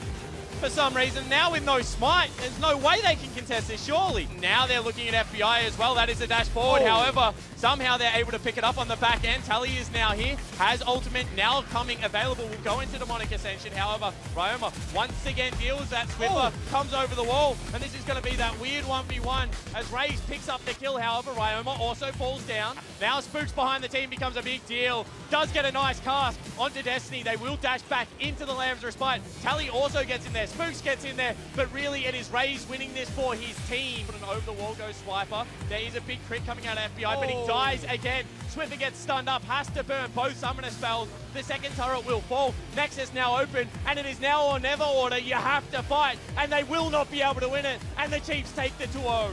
For some reason, now with no smite, there's no way they can contest this, surely. Now they're looking at FBI as well. That is a dash forward. However, somehow they're able to pick it up on the back end. Tally is now here, has ultimate now coming available. Will go into Demonic Ascension. However, Ryoma once again deals that. Swiffer comes over the wall, and this is going to be that weird 1v1 as Raze picks up the kill. However, Ryoma also falls down. Now Spooks behind the team becomes a big deal. Does get a nice cast onto Destiny. They will dash back into the Lamb's Respite. Tally also gets in there. Spooks gets in there, but really it is Raze winning this for his team. And over the wall goes Swiper. There is a big crit coming out of FBI, but he dies again. Swiffer gets stunned up, has to burn both summoner spells. The second turret will fall. Nexus now open, and it is now or never Order. You have to fight, and they will not be able to win it. And the Chiefs take the 2-0.